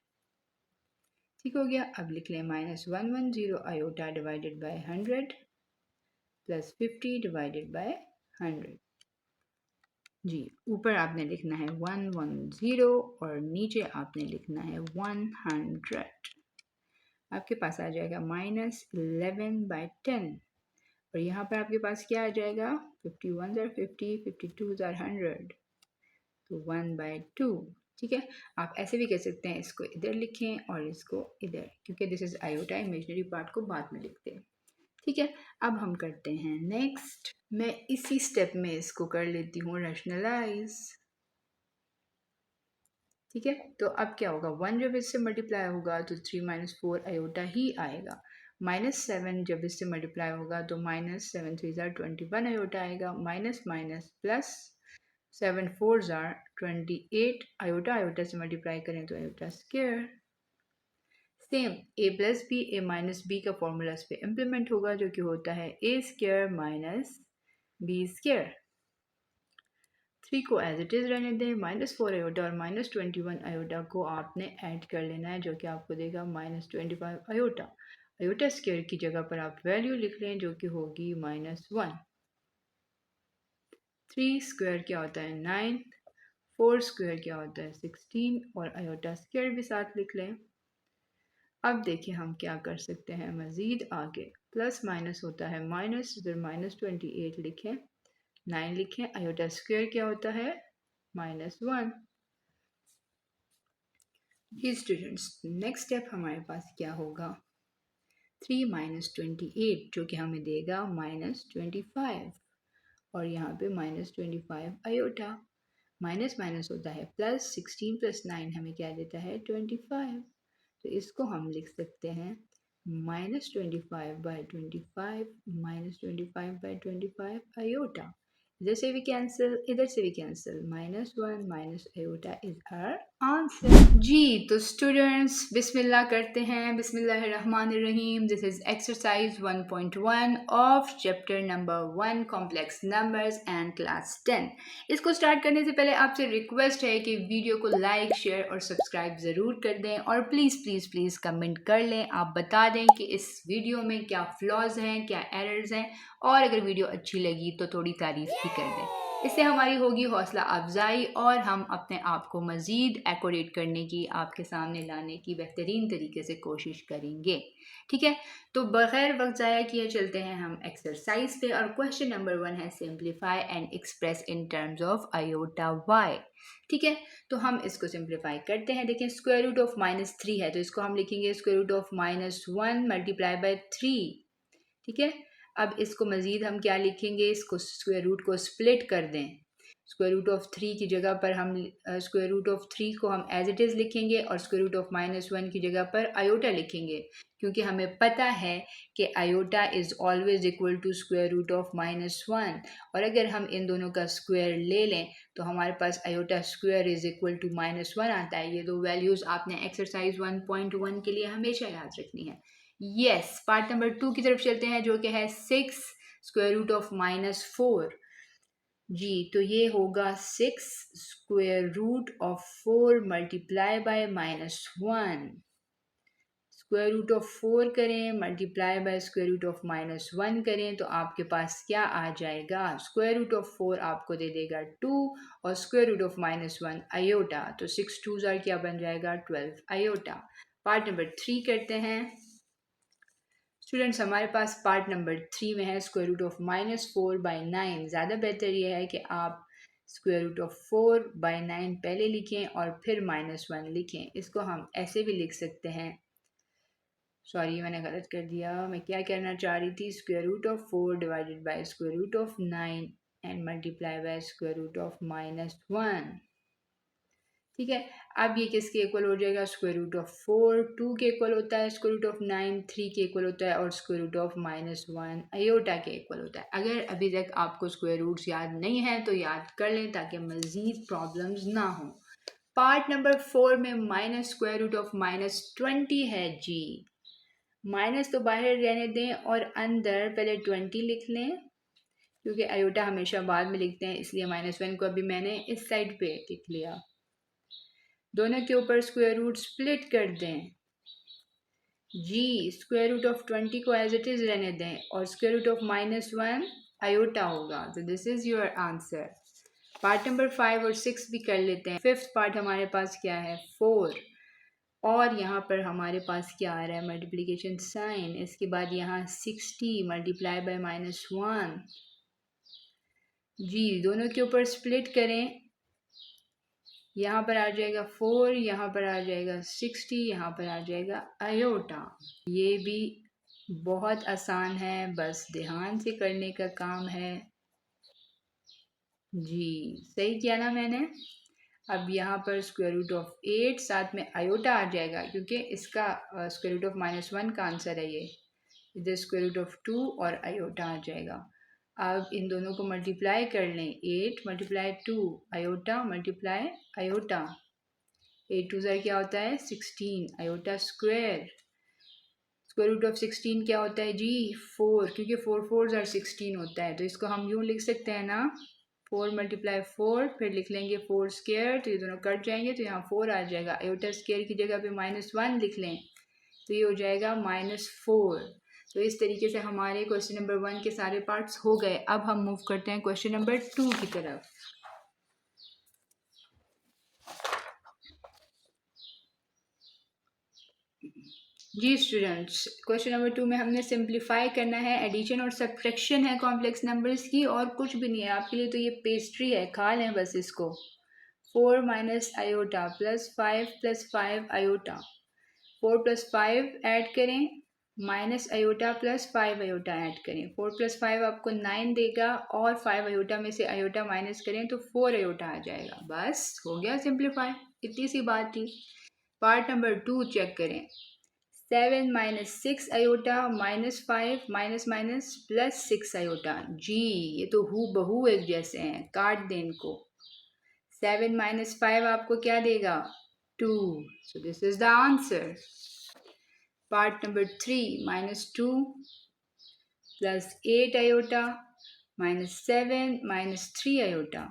ठीक हो गया। अब लिख लें -110 iota divided bye 100 plus 50 divided by 100। जी, ऊपर आपने लिखना है 110 और नीचे आपने लिखना है 100। आपके पास आ जाएगा -11/10, और यहाँ पर आपके पास क्या आ जाएगा, 51 are 50, 52 are 100, तो 1/2। ठीक है, आप ऐसे भी कह सकते हैं, इसको इधर लिखें और इसको इधर, क्योंकि this is iota, imaginary part को बाद में लिखते हैं। ठीक है, अब हम करते हैं नेक्स्ट। मैं इसी स्टेप में इसको कर लेती हूँ रैशनलाइज। ठीक है, तो अब क्या होगा, 1 जब इससे मल्टीप्लाई होगा तो 3 - 4 आयोटा ही आएगा। -7 जब इससे मल्टीप्लाई होगा तो -7 3 are 21 आयोटा आएगा। Minus minus plus 7 4 are 28 iota iota से मल्टीप्लाई करें तो iota square. Same a plus B a minus B का फॉर्मूला इस पे इम्प्लीमेंट होगा, जो कि होता है a square minus B square. 3 को एज इट इज़ रहने दें। -4 आयोटा और -21 आयोटा को आपने ऐड कर लेना है, जो कि आपको देगा -25 आयोटा। आयोटा स्क्वायर की जगह पर आप वैल्यू लिख लें, जो कि होगी -1। 3 स्क्वायर क्या होता है 9, 4 स्क्वायर क्या होता है 16, और आयोटा स्क्वायर भी साथ लिख लें। अब देखिए हम क्या कर सकते हैं मज़ीद आगे। प्लस माइनस होता है माइनस, इधर -28 लिखें, 9 लिखें, आयोटा स्क्वायर क्या होता है -1। जी स्टूडेंट्स, नेक्स्ट स्टेप हमारे पास क्या होगा, 3 - 28 जो कि हमें देगा -25, और यहाँ पे -25 आयोटा। माइनस माइनस होता है प्लस, 16 + 9 हमें क्या देता है 25, तो इसको हम लिख सकते हैं -25/25 -25/25 आयोटा। इधर से भी कैंसिल, इधर से भी cancel, -1 minus iota is our answer. जी तो स्टूडेंट्स बिस्मिल्लाह करते हैं, बिस्मिल्लाहिर्रहमानिर्रहीम। This is exercise 1.1 of chapter number 1 complex numbers and class 10। इसको स्टार्ट करने से पहले आपसे रिक्वेस्ट है कि वीडियो को लाइक शेयर और सब्सक्राइब ज़रूर कर दें, और प्लीज़ प्लीज़ प्लीज़ कमेंट कर लें, आप बता दें कि इस वीडियो में क्या फ्लॉज हैं, क्या एरर्स हैं, और अगर वीडियो अच्छी लगी तो थोड़ी तारीफ भी कर दें। इससे हमारी होगी हौसला अफजाई, और हम अपने आप को मज़ीद एक्यूरेट करने की, आपके सामने लाने की बेहतरीन तरीके से कोशिश करेंगे। ठीक है, तो बगैर वक्त ज़ाया किए चलते हैं हम एक्सरसाइज पे, और क्वेश्चन नंबर 1 है simplify and express in terms of iota y. ठीक है, तो हम इसको सिंप्लीफाई करते हैं। देखें, स्क्वायर रूट ऑफ -3 है, तो इसको हम लिखेंगे square root of -1 multiply by 3। ठीक है, अब इसको मज़ीद हम क्या लिखेंगे, इसको स्क्वायर रूट को स्प्लिट कर दें। स्क्वायर रूट ऑफ 3 की जगह पर हम स्क्वायर रूट ऑफ 3 को हम एज इट इज़ लिखेंगे, और स्क्वायर रूट ऑफ -1 की जगह पर आयोटा लिखेंगे, क्योंकि हमें पता है कि iota is always equal to square root of -1, और अगर हम इन दोनों का स्क्वायर ले लें तो हमारे पास iota square is equal to -1 आता है। ये दो वैल्यूज़ आपने एक्सरसाइज 1.1 के लिए हमेशा याद रखनी है। यस, पार्ट नंबर 2 की तरफ चलते हैं, जो कि है 6 स्क्वायर रूट ऑफ -4। जी, तो ये होगा 6 square root of 4 multiply by -1। Square root of 4 करें multiply by square root of -1 करें, तो आपके पास क्या आ जाएगा, स्क्वायर रूट ऑफ 4 आपको दे देगा 2, और स्क्वायर रूट ऑफ -1 आयोटा, तो 6 2s are क्या बन जाएगा 12 आयोटा। पार्ट नंबर 3 करते हैं स्टूडेंट्स। हमारे पास पार्ट नंबर 3 में है स्क्वायर रूट ऑफ -4/9। ज़्यादा बेहतर यह है कि आप स्क्वायर रूट ऑफ 4/9 पहले लिखें और फिर -1 लिखें। इसको हम ऐसे भी लिख सकते हैं, सॉरी मैंने गलत कर दिया, मैं क्या कहना चाह रही थी, square root of 4 divided by square root of 9 and multiply by square root of -1। ठीक है। अब ये किसके इक्वल हो जाएगा, स्क्वायर रूट ऑफ 4, 2 के इक्वल होता है, स्क्वायर रूट ऑफ 9 3 के इक्वल होता है, और स्क्वायर रूट ऑफ -1 आयोटा के इक्वल होता है। अगर अभी तक आपको स्क्वायर रूट्स याद नहीं है तो याद कर लें ताकि मज़ीद प्रॉब्लम्स ना हो। पार्ट नंबर 4 में माइनस स्क्वायर रूट ऑफ -20 है जी। माइनस तो बाहर रहने दें और अंदर पहले 20 लिख लें, क्योंकि आयोटा हमेशा बाद में लिखते हैं, इसलिए -1 को अभी मैंने इस साइड पे लिख लिया। दोनों के ऊपर स्क्वायर रूट स्प्लिट कर दें जी। स्क्वायर रूट ऑफ 20 को एज इट इज़ रहने दें और स्क्वायर रूट ऑफ -1 आयोटा होगा। तो this is your answer. Part number 5 और 6 भी कर लेते हैं। फिफ्थ पार्ट हमारे पास क्या है, 4, और यहाँ पर हमारे पास क्या आ रहा है, मल्टीप्लिकेशन साइन। इसके बाद यहाँ 60 मल्टीप्लाई बाय -1 जी। दोनों के ऊपर स्प्लिट करें, यहाँ पर आ जाएगा 4, यहाँ पर आ जाएगा 60, यहाँ पर आ जाएगा आयोटा। ये भी बहुत आसान है, बस ध्यान से करने का काम है जी। सही किया ना मैंने। अब यहाँ पर स्क्वायर रूट ऑफ 8 साथ में आयोटा आ जाएगा, क्योंकि इसका स्क्वायर रूट ऑफ -1 का आंसर है ये। इधर स्क्वायर रूट ऑफ 2 और आयोटा आ जाएगा। अब इन दोनों को मल्टीप्लाई कर लें, 8 मल्टीप्लाई 2 आयोटा मल्टीप्लाई आयोटा। 8 2 ज़र क्या होता है, 16 iota square. Square root of 16 क्या होता है जी, 4, क्योंकि 4 4 ज़र 16 होता है, तो इसको हम यूँ लिख सकते हैं ना, 4 मल्टीप्लाई 4, फिर लिख लेंगे 4 स्क्वायर, तो ये दोनों कट जाएंगे, तो यहाँ 4 आ जाएगा। आयोटा स्क्वायर की जगह पे -1 लिख लें, तो ये हो जाएगा -4। तो इस तरीके से हमारे क्वेश्चन नंबर 1 के सारे पार्ट्स हो गए। अब हम मूव करते हैं क्वेश्चन नंबर 2 की तरफ। जी स्टूडेंट्स, क्वेश्चन नंबर 2 में हमने सिंप्लीफाई करना है, एडिशन और सब्ट्रैक्शन है कॉम्प्लेक्स नंबर्स की, और कुछ भी नहीं है आपके लिए, तो ये पेस्ट्री है, खा लें बस इसको। 4 minus iota plus 5 iota, 4 + 5 add करें, minus iota plus 5 iota add करें। 4 + 5 आपको 9 देगा, और 5 आयोटा में से आयोटा माइनस करें तो 4 आयोटा आ जाएगा। बस हो गया सिंप्लीफाई, इतनी सी बात थी। पार्ट नंबर 2 चेक करें। 7 - 6 आयोटा -5 माइनस प्लस 6 आयोटा। जी ये तो हू बहू एक जैसे हैं, काट दें इनको। 7 - 5 आपको क्या देगा, 2। So this is the answer. Part number 3 -2 plus 8 iota -7 -3 iota.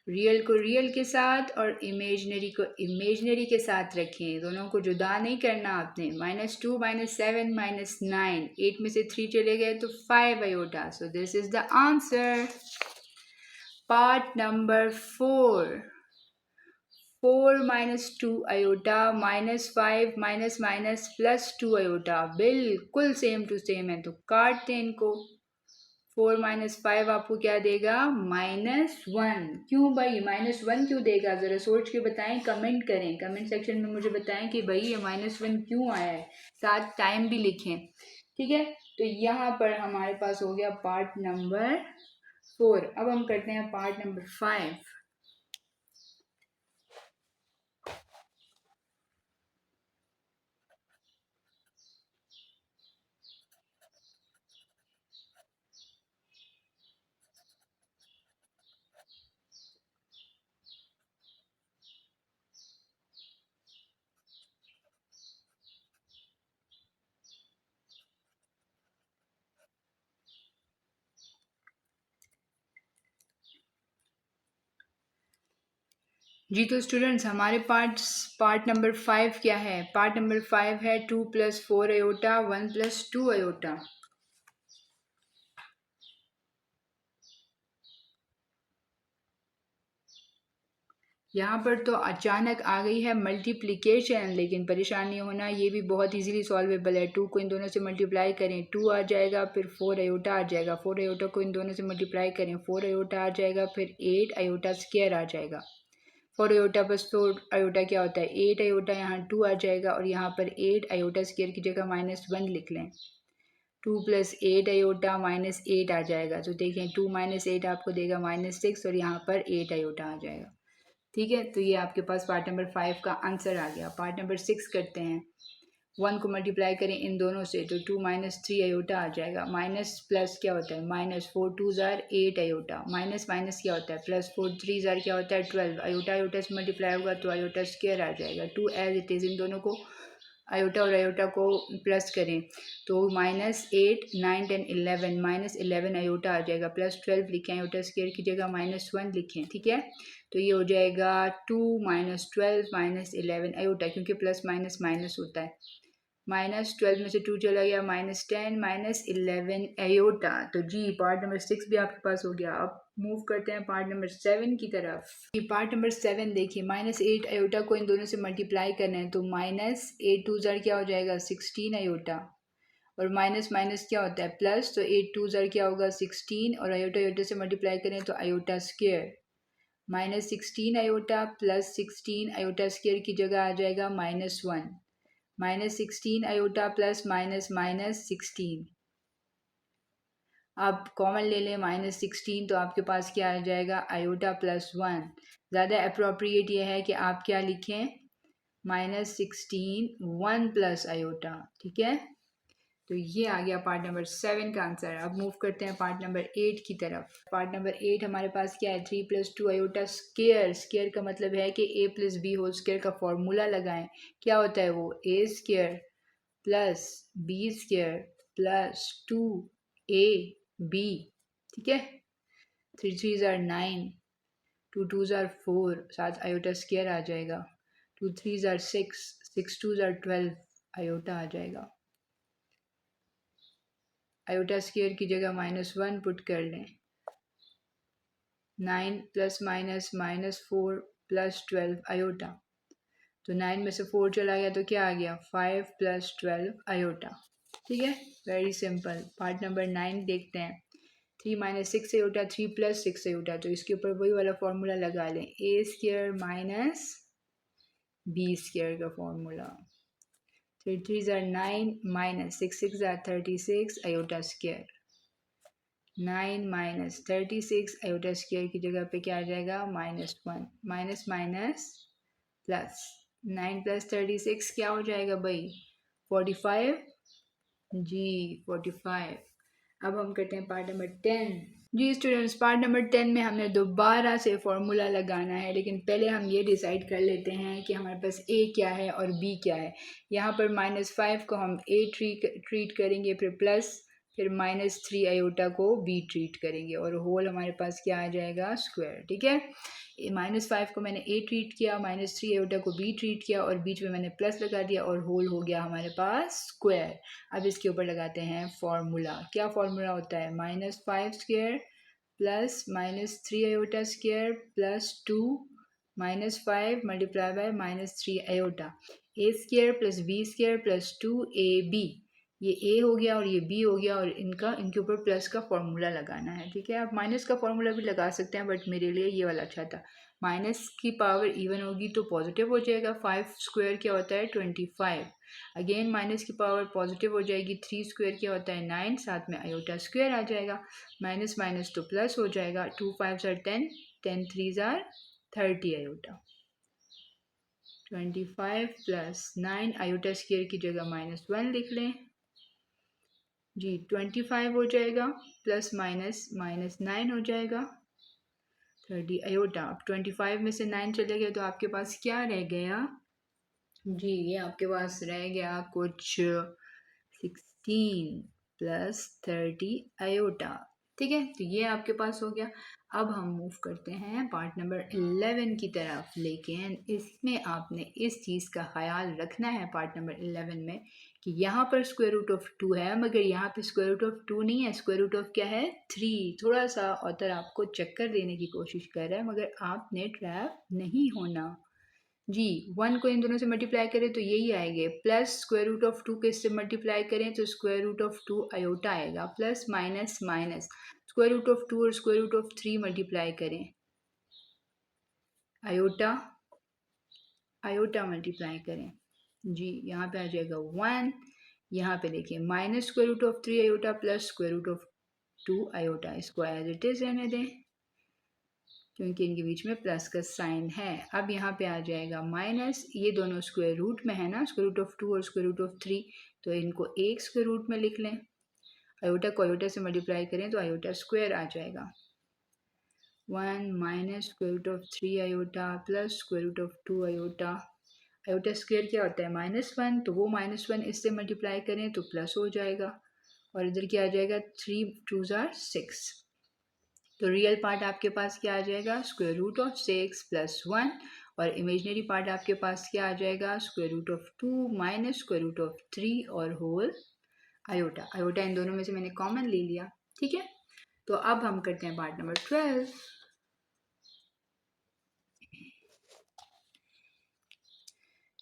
Real को रियल के साथ और इमेजनरी को इमेजनरी के साथ रखें, दोनों को जुदा नहीं करना आपने। -2 -7 -9, 8 में से 3 चले गए तो 5 iota. So this is the answer. Part number 4, 4 - 2 iota -5 minus plus 2 iota, बिल्कुल सेम टू सेम है, तो काट दें इनको। 4 - 5 आपको क्या देगा, -1। क्यों भाई -1 क्यों देगा, ज़रा सोच के बताएं, कमेंट करें, कमेंट सेक्शन में मुझे बताएं कि भाई ये -1 क्यों आया है, साथ टाइम भी लिखें। ठीक है, तो यहाँ पर हमारे पास हो गया पार्ट नंबर 4। अब हम करते हैं पार्ट नंबर 5। जी तो स्टूडेंट्स, हमारे पार्ट नंबर 5 क्या है, पार्ट नंबर 5 है 2 + 4 आयोटा 1 + 2 आयोटा। यहाँ पर तो अचानक आ गई है मल्टीप्लिकेशन, लेकिन परेशान नहीं होना, ये भी बहुत इजीली सॉल्वेबल है। 2 को इन दोनों से मल्टीप्लाई करें, 2 आ जाएगा, फिर 4 आयोटा आ जाएगा, 4 आयोटा को इन दोनों से मल्टीप्लाई करें, 4 आयोटा आ जाएगा, फिर 8 आयोटा स्क्वायर आ जाएगा। 4 आयोटा + 4 आयोटा क्या होता है, 8 आयोटा, यहाँ 2 आ जाएगा, और यहाँ पर 8 आयोटा स्क्वायर की जगह -1 लिख लें। 2 + 8 आयोटा -8 आ जाएगा, तो देखें 2 - 8 आपको देगा -6, और यहाँ पर 8 आयोटा आ जाएगा। ठीक है, तो ये आपके पास पार्ट नंबर 5 का आंसर आ गया। पार्ट नंबर 6 करते हैं। 1 को मल्टीप्लाई करें इन दोनों से तो 2 माइनस 3 आयोटा आ जाएगा। माइनस प्लस क्या होता है, minus 4 2 jar 8 iota. Minus minus क्या होता है, प्लस 4 3 जार क्या होता है 12। आयोटा आयोटा से मल्टीप्लाई होगा तो आयोटा स्क्वायर आ जाएगा। 2 एज इट इज़, इन दोनों को आयोटा और आयोटा को प्लस करें तो माइनस 8 9 10 11 माइनस 11 आयोटा आ जाएगा। प्लस 12 लिखें, आयोटा स्क्वायर की जगह माइनस 1 लिखें। ठीक है, तो ये हो जाएगा 2 माइनस 12 माइनस 11 आयोटा, क्योंकि प्लस माइनस माइनस होता है। माइनस 12 में से 2 चला गया, माइनस 10 माइनस 11 आयोटा। तो जी पार्ट नंबर 6 भी आपके पास हो गया। अब मूव करते हैं पार्ट नंबर 7 की तरफ। ये पार्ट नंबर 7 देखिए, माइनस 8 आयोटा को इन दोनों से मल्टीप्लाई करना है तो माइनस 8 2 जार क्या हो जाएगा 16 आयोटा। और माइनस माइनस क्या होता है प्लस, तो 8 2 जार क्या होगा 16 और आयोटा आयोटा से मल्टीप्लाई करें तो iota square. Minus 16 iota plus 16 iota square की जगह आ जाएगा minus 1। Minus 16 iota plus minus minus 16। आप कॉमन ले लें माइनस 16 तो आपके पास क्या आ जाएगा आयोटा प्लस 1। ज़्यादा अप्रोप्रिएट ये है कि आप क्या लिखें माइनस 16 1 प्लस आयोटा। ठीक है, तो ये आ गया पार्ट नंबर 7 का आंसर। अब मूव करते हैं पार्ट नंबर 8 की तरफ। पार्ट नंबर 8 हमारे पास क्या है 3 प्लस 2 आयोटा स्क्वायर। स्क्वायर का मतलब है कि a plus B whole square का फॉर्मूला लगाएं। क्या होता है वो, a square plus B square plus 2 ab। ठीक है, 3 3 जार 9, 2 2 जार 4, साथ आयोटा स्क्वायर आ जाएगा। 2 3 जार 6, 6 2 जार 12 आयोटा आ जाएगा। आयोटा स्क्वायर की जगह माइनस 1 पुट कर लें। 9 plus minus minus 4 plus 12 iota. तो 9 में से 4 चला गया तो क्या आ गया 5 प्लस 12 आयोटा। ठीक है, वेरी सिंपल। पार्ट नंबर 9 देखते हैं। 3 माइनस 6 आयोटा, 3 प्लस 6 आयोटा, तो इसके ऊपर वही वाला फॉर्मूला लगा लें, a square minus B square का फॉर्मूला। 3 3 जार 9 माइनस 6 6 जार 36 iota square. 9 minus 36 iota square की जगह पे क्या आ जाएगा minus 1। Minus minus plus, 9 plus 36 क्या हो जाएगा भाई 45। जी 45। अब हम करते हैं पार्ट नंबर 10। जी स्टूडेंट्स, पार्ट नंबर 10 में हमने दोबारा से फॉर्मूला लगाना है, लेकिन पहले हम ये डिसाइड कर लेते हैं कि हमारे पास a क्या है और b क्या है। यहाँ पर -5 को हम a ट्रीट करेंगे, फिर प्लस, फिर -3 आयोटा को b ट्रीट करेंगे और होल हमारे पास क्या आ जाएगा स्क्वायर। ठीक है, -5 को मैंने a ट्रीट किया, -3 आयोटा को b ट्रीट किया और बीच में मैंने प्लस लगा दिया और होल हो गया हमारे पास स्क्वायर। अब इसके ऊपर लगाते हैं फॉर्मूला। क्या फॉर्मूला होता है, -5 square plus -3 iota square plus 2 -5 multiply by -3 iota. a square plus b square plus 2ab। ये a हो गया और ये b हो गया और इनके ऊपर प्लस का फॉर्मूला लगाना है। ठीक है, आप माइनस का फॉर्मूला भी लगा सकते हैं, बट मेरे लिए ये वाला अच्छा था। माइनस की पावर इवन होगी तो पॉजिटिव हो जाएगा। 5 स्क्वायर क्या होता है 25। अगेन माइनस की पावर पॉजिटिव हो जाएगी। 3 स्क्वायर क्या होता है 9, साथ में आयोटा स्क्वायर आ जाएगा। माइनस माइनस तो प्लस हो जाएगा। 2 5 jar 10, 10 3 jar 30 iota. 25 plus 9 iota square की जगह -1 लिख लें। जी 25 हो जाएगा प्लस माइनस -9 हो जाएगा 30 आयोटा। अब 25 में से 9 चले गए तो आपके पास क्या रह गया, जी ये आपके पास रह गया कुछ 16 प्लस 30 आयोटा। ठीक है, तो ये आपके पास हो गया। अब हम मूव करते हैं पार्ट नंबर 11 की तरफ, लेकिन इसमें आपने इस चीज़ का ख्याल रखना है पार्ट नंबर 11 में कि यहाँ पर स्क्वायर रूट ऑफ 2 है, मगर यहाँ पे स्क्वायर रूट ऑफ 2 नहीं है। स्क्वायर रूट ऑफ क्या है 3। थोड़ा सा ऑथर आपको चक्कर देने की कोशिश कर रहा है, मगर आपने ट्रैप नहीं होना। जी 1 को इन दोनों से मल्टीप्लाई करें तो यही आएंगे, प्लस स्क्वायर रूट ऑफ 2 के इससे मल्टीप्लाई करें तो स्क्वायर रूट ऑफ 2 आयोटा आएगा, plus minus minus square root of 2 और स्क्वायर रूट ऑफ 3 मल्टीप्लाई करें, आयोटा आयोटा मल्टीप्लाई करें। जी यहाँ पे आ जाएगा 1। यहाँ पे देखिए minus square root of 3 iota plus square root of 2 iota. इसको एज इट इज रहने दें। क्योंकि इनके बीच में प्लस का साइन है। अब यहाँ पे आ जाएगा माइनस, ये दोनों स्क्वायर रूट में है ना, स्क्वायर रूट ऑफ 2 और स्क्वायर रूट ऑफ 3, तो इनको एक स्क्वायर रूट में लिख लें। आयोटा को आयोटा से मल्टीप्लाई करें तो आयोटा स्क्वायर आ जाएगा। 1 minus square root of 3 iota plus square root of 2 iota. Iota square क्या होता है -1, तो वो -1 इससे मल्टीप्लाई करें तो प्लस हो जाएगा, और इधर क्या आ जाएगा 3 2 आर 6, तो रियल पार्ट आपके पास क्या आ जाएगा स्क्वायर रूट ऑफ 6 प्लस 1, और इमेजनरी पार्ट आपके पास क्या आ जाएगा square root of 2 minus square root of 3 और होल आयोटा। आयोटा इन दोनों में से मैंने कॉमन ले लिया, ठीक है। तो अब हम करते हैं पार्ट नंबर 12।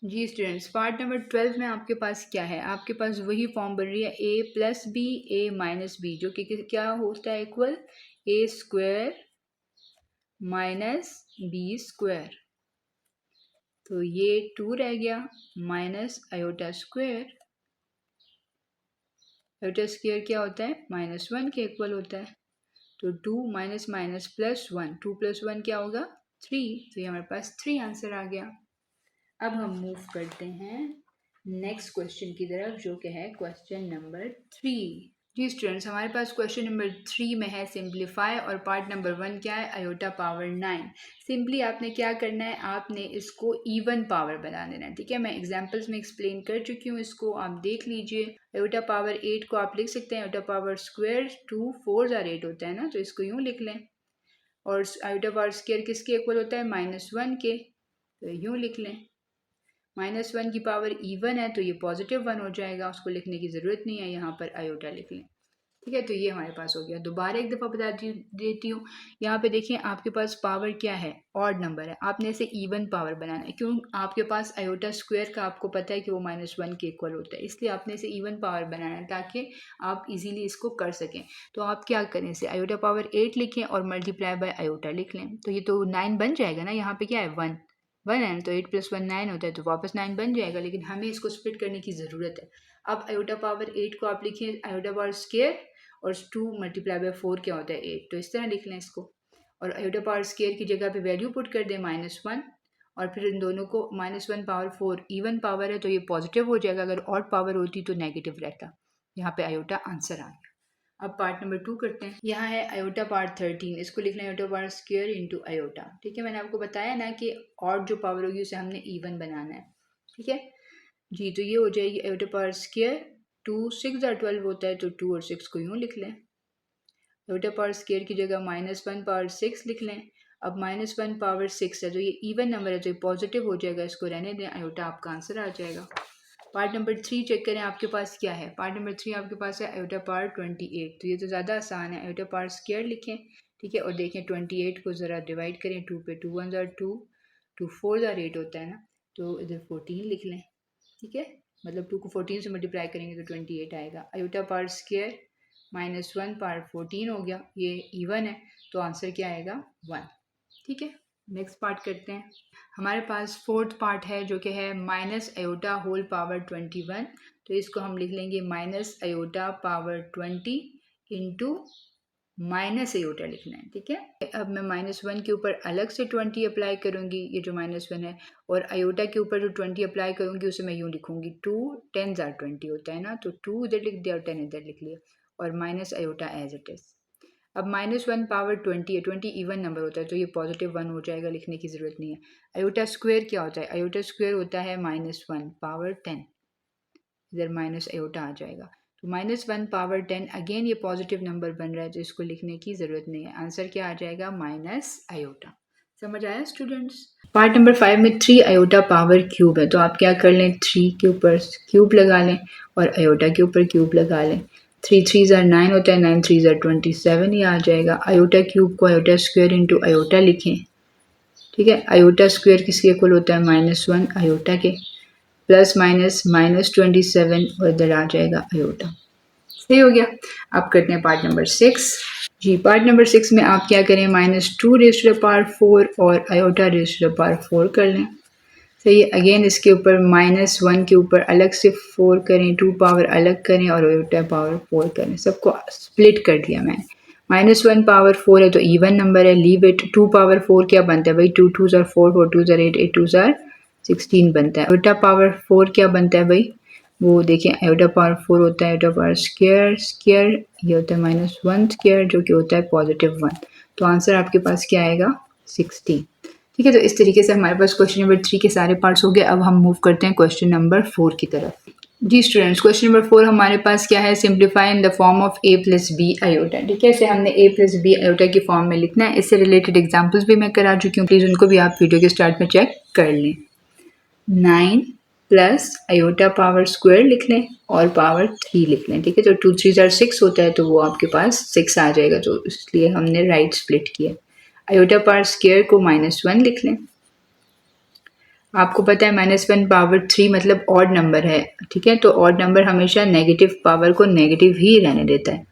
जी स्टूडेंट्स, पार्ट नंबर 12 में आपके पास क्या है, आपके पास वही फॉर्म बन रही है a plus B a minus B, जो कि क्या होता है equal a square minus B square. तो ये 2 रह गया minus iota square. Iota square क्या होता है -1 के इक्वल होता है, तो 2 माइनस माइनस प्लस 1, 2 प्लस 1 क्या होगा 3, तो ये हमारे पास 3 आंसर आ गया। अब हम मूव करते हैं नेक्स्ट क्वेश्चन की तरफ, जो कि है क्वेश्चन नंबर 3। जी स्टूडेंट्स, हमारे पास क्वेश्चन नंबर 3 में है सिंप्लीफाई, और पार्ट नंबर 1 क्या है आयोटा पावर 9। सिंपली आपने क्या करना है, आपने इसको इवन पावर बना देना है, ठीक है। मैं एग्जांपल्स में एक्सप्लेन कर चुकी हूँ, इसको आप देख लीजिए। आयोटा पावर 8 को आप लिख सकते हैं आयोटा पावर स्क्वायर 2 4 आर 8 होता है ना, तो इसको यूँ लिख लें। और आयोटा पावर स्क्वायर किसके इक्वल होता है -1 के, तो यूँ लिख लें। -1 की पावर इवन है तो ये +1 हो जाएगा, उसको लिखने की ज़रूरत नहीं है, यहाँ पर आयोटा लिख लें, ठीक है। तो ये हमारे पास हो गया। दोबारा एक दफ़ा बता देती हूँ, यहाँ पे देखिए आपके पास पावर क्या है ऑड नंबर है, आपने इसे इवन पावर बनाना है। क्यों, आपके पास आयोटा स्क्वायर का आपको पता है कि वो -1 के इक्वल होता है, इसलिए आपने इसे इवन पावर बनाना है ताकि आप इजीली इसको कर सकें। तो आप क्या करें, इसे आयोटा पावर 8 लिखें और मल्टीप्लाई बाय आयोटा लिख लें, तो ये तो 9 बन जाएगा ना। यहाँ पे क्या है 1 है, तो 8 + 1 9 होता है, तो वापस 9 बन जाएगा, लेकिन हमें इसको स्प्लिट करने की ज़रूरत है। अब आयोटा पावर 8 को आप लिखिए आयोटा पावर स्क्वायर, और 2 मल्टीप्लाई बाय 4 क्या होता है 8, तो इस तरह लिख लें इसको। और आयोटा पावर स्क्वायर की जगह पे वैल्यू पुट कर दें -1, और फिर इन दोनों को -1 पावर 4 इवन पावर है तो ये पॉजिटिव हो जाएगा, अगर ऑड पावर होती तो नेगेटिव रहता। यहाँ पे आयोटा आंसर आ गया। अब पार्ट नंबर 2 करते हैं। यहाँ है आयोटा पावर 13, इसको लिखना है iota power square into iota, ठीक है। मैंने आपको बताया ना कि ऑड जो पावर होगी उसे हमने इवन बनाना है, ठीक है जी। तो ये हो जाएगी आयोटा पावर स्क्वायर, 2 6 और 12 होता है, तो 2 और 6 को यूँ लिख लें। आयोटा पावर स्क्वायर की जगह -1 पावर 6 लिख लें। अब -1 पावर 6 है, तो ये इवन नंबर है तो ये पॉजिटिव हो जाएगा, इसको रहने दें, आयोटा आपका आंसर आ जाएगा। पार्ट नंबर 3 चेक करें आपके पास क्या है। पार्ट नंबर 3 आपके पास है आयोटा पावर 28, तो ये तो ज़्यादा आसान है। आयोटा पावर स्क्वायर लिखें, ठीक है, और देखें 28 को ज़रा डिवाइड करें 2 पे, 2 1 ज़ार 2, 2 4 ज़ार 8 होता है ना, तो इधर 14 लिख लें, ठीक है। मतलब 2 को 14 से मल्टीप्लाई करेंगे तो 28 आएगा। आयोटा पावर स्क्वायर -1 पावर 14 हो गया, ये इवन है तो आंसर क्या आएगा 1, ठीक है। नेक्स्ट पार्ट करते हैं। हमारे पास फोर्थ पार्ट है जो कि है माइनस आयोटा होल पावर 21, तो इसको हम लिख लेंगे minus iota power 20 into minus iota लिखना है, ठीक है। अब मैं -1 के ऊपर अलग से 20 अप्लाई करूँगी, ये जो -1 है, और आयोटा के ऊपर जो 20 अप्लाई करूँगी उसे मैं यूँ लिखूँगी 2 10 ज़ार 20 होता है ना, तो 2 इधर लिख दिया और 10 इधर लिख लिया, और minus iota as it is. अब -1 पावर 20 है, 20 इवन नंबर होता है तो ये +1 हो जाएगा, लिखने की ज़रूरत नहीं है। आयोटा स्क्वायर क्या होता है, आयोटा स्क्वायर होता है -1 पावर 10, इधर माइनस आयोटा आ जाएगा, तो -1 पावर 10, अगेन ये पॉजिटिव नंबर बन रहा है तो इसको लिखने की ज़रूरत नहीं है, आंसर क्या आ जाएगा माइनस आयोटा। समझ आया स्टूडेंट्स। पार्ट नंबर 5 में 3 आयोटा पावर क्यूब है, तो आप क्या कर लें 3 के ऊपर क्यूब लगा लें और आयोटा के ऊपर क्यूब लगा लें। 3 3 ज़ार 9 होता है, 9 3 ज़ार 27 ही आ जाएगा। आयोटा क्यूब को आयोटा स्क्वायर इंटू आयोटा लिखें, ठीक है। आयोटा स्क्वायर किसके इक्वल होता है -1 आयोटा के, प्लस माइनस -27 और इधर आ जाएगा आयोटा, सही हो गया। अब करते हैं पार्ट नंबर 6। जी पार्ट नंबर 6 में आप क्या करें -2 रेज़ टू द पावर 4 और iota raise to the power 4 कर लें, सही है। अगेन इसके ऊपर -1 के ऊपर अलग से 4 करें, 2 पावर अलग करें और आयोटा पावर 4 करें, सबको स्प्लिट कर दिया मैंने। -1 पावर 4 है तो इवन नंबर है, लीव इट। 2 पावर 4 क्या बनता है भाई, 2 2 ज़ार 4, 4 2 ज़ार 8, 8 2 ज़ार 16 बनता है। आयोटा पावर 4 क्या बनता है भाई, वो देखिए आयोटा पावर 4 होता है आयोटा पावर स्क्वायर, स्क्वायर ये होता है -1 स्क्वायर जो कि होता है +1। तो आंसर आपके पास क्या आएगा 16। ठीक है, तो इस तरीके से हमारे पास क्वेश्चन नंबर 3 के सारे पार्ट्स हो गए। अब हम मूव करते हैं क्वेश्चन नंबर 4 की तरफ। जी स्टूडेंट्स, क्वेश्चन नंबर 4 हमारे पास क्या है, simplify in the form of a plus B iota. ठीक है, इसे हमने a प्लस बी आयोटा की फॉर्म में लिखना है। इससे रिलेटेड एग्जांपल्स भी मैं करा चुकी हूँ, प्लीज़ उनको भी आप वीडियो के स्टार्ट में चेक कर लें। 9 प्लस आयोटा पावर स्क्वायर लिख लें और पावर 3 लिख लें। ठीक है, तो 2 3 ज़ार 6 होता है तो वो आपके पास 6 आ जाएगा, तो इसलिए हमने राइट स्प्लिट किया। आयोटा पावर स्क्वायर को -1 लिख लें। आपको पता है -1 पावर 3 मतलब ऑड नंबर है। ठीक है, तो ऑड नंबर हमेशा नेगेटिव पावर को नेगेटिव ही रहने देता है।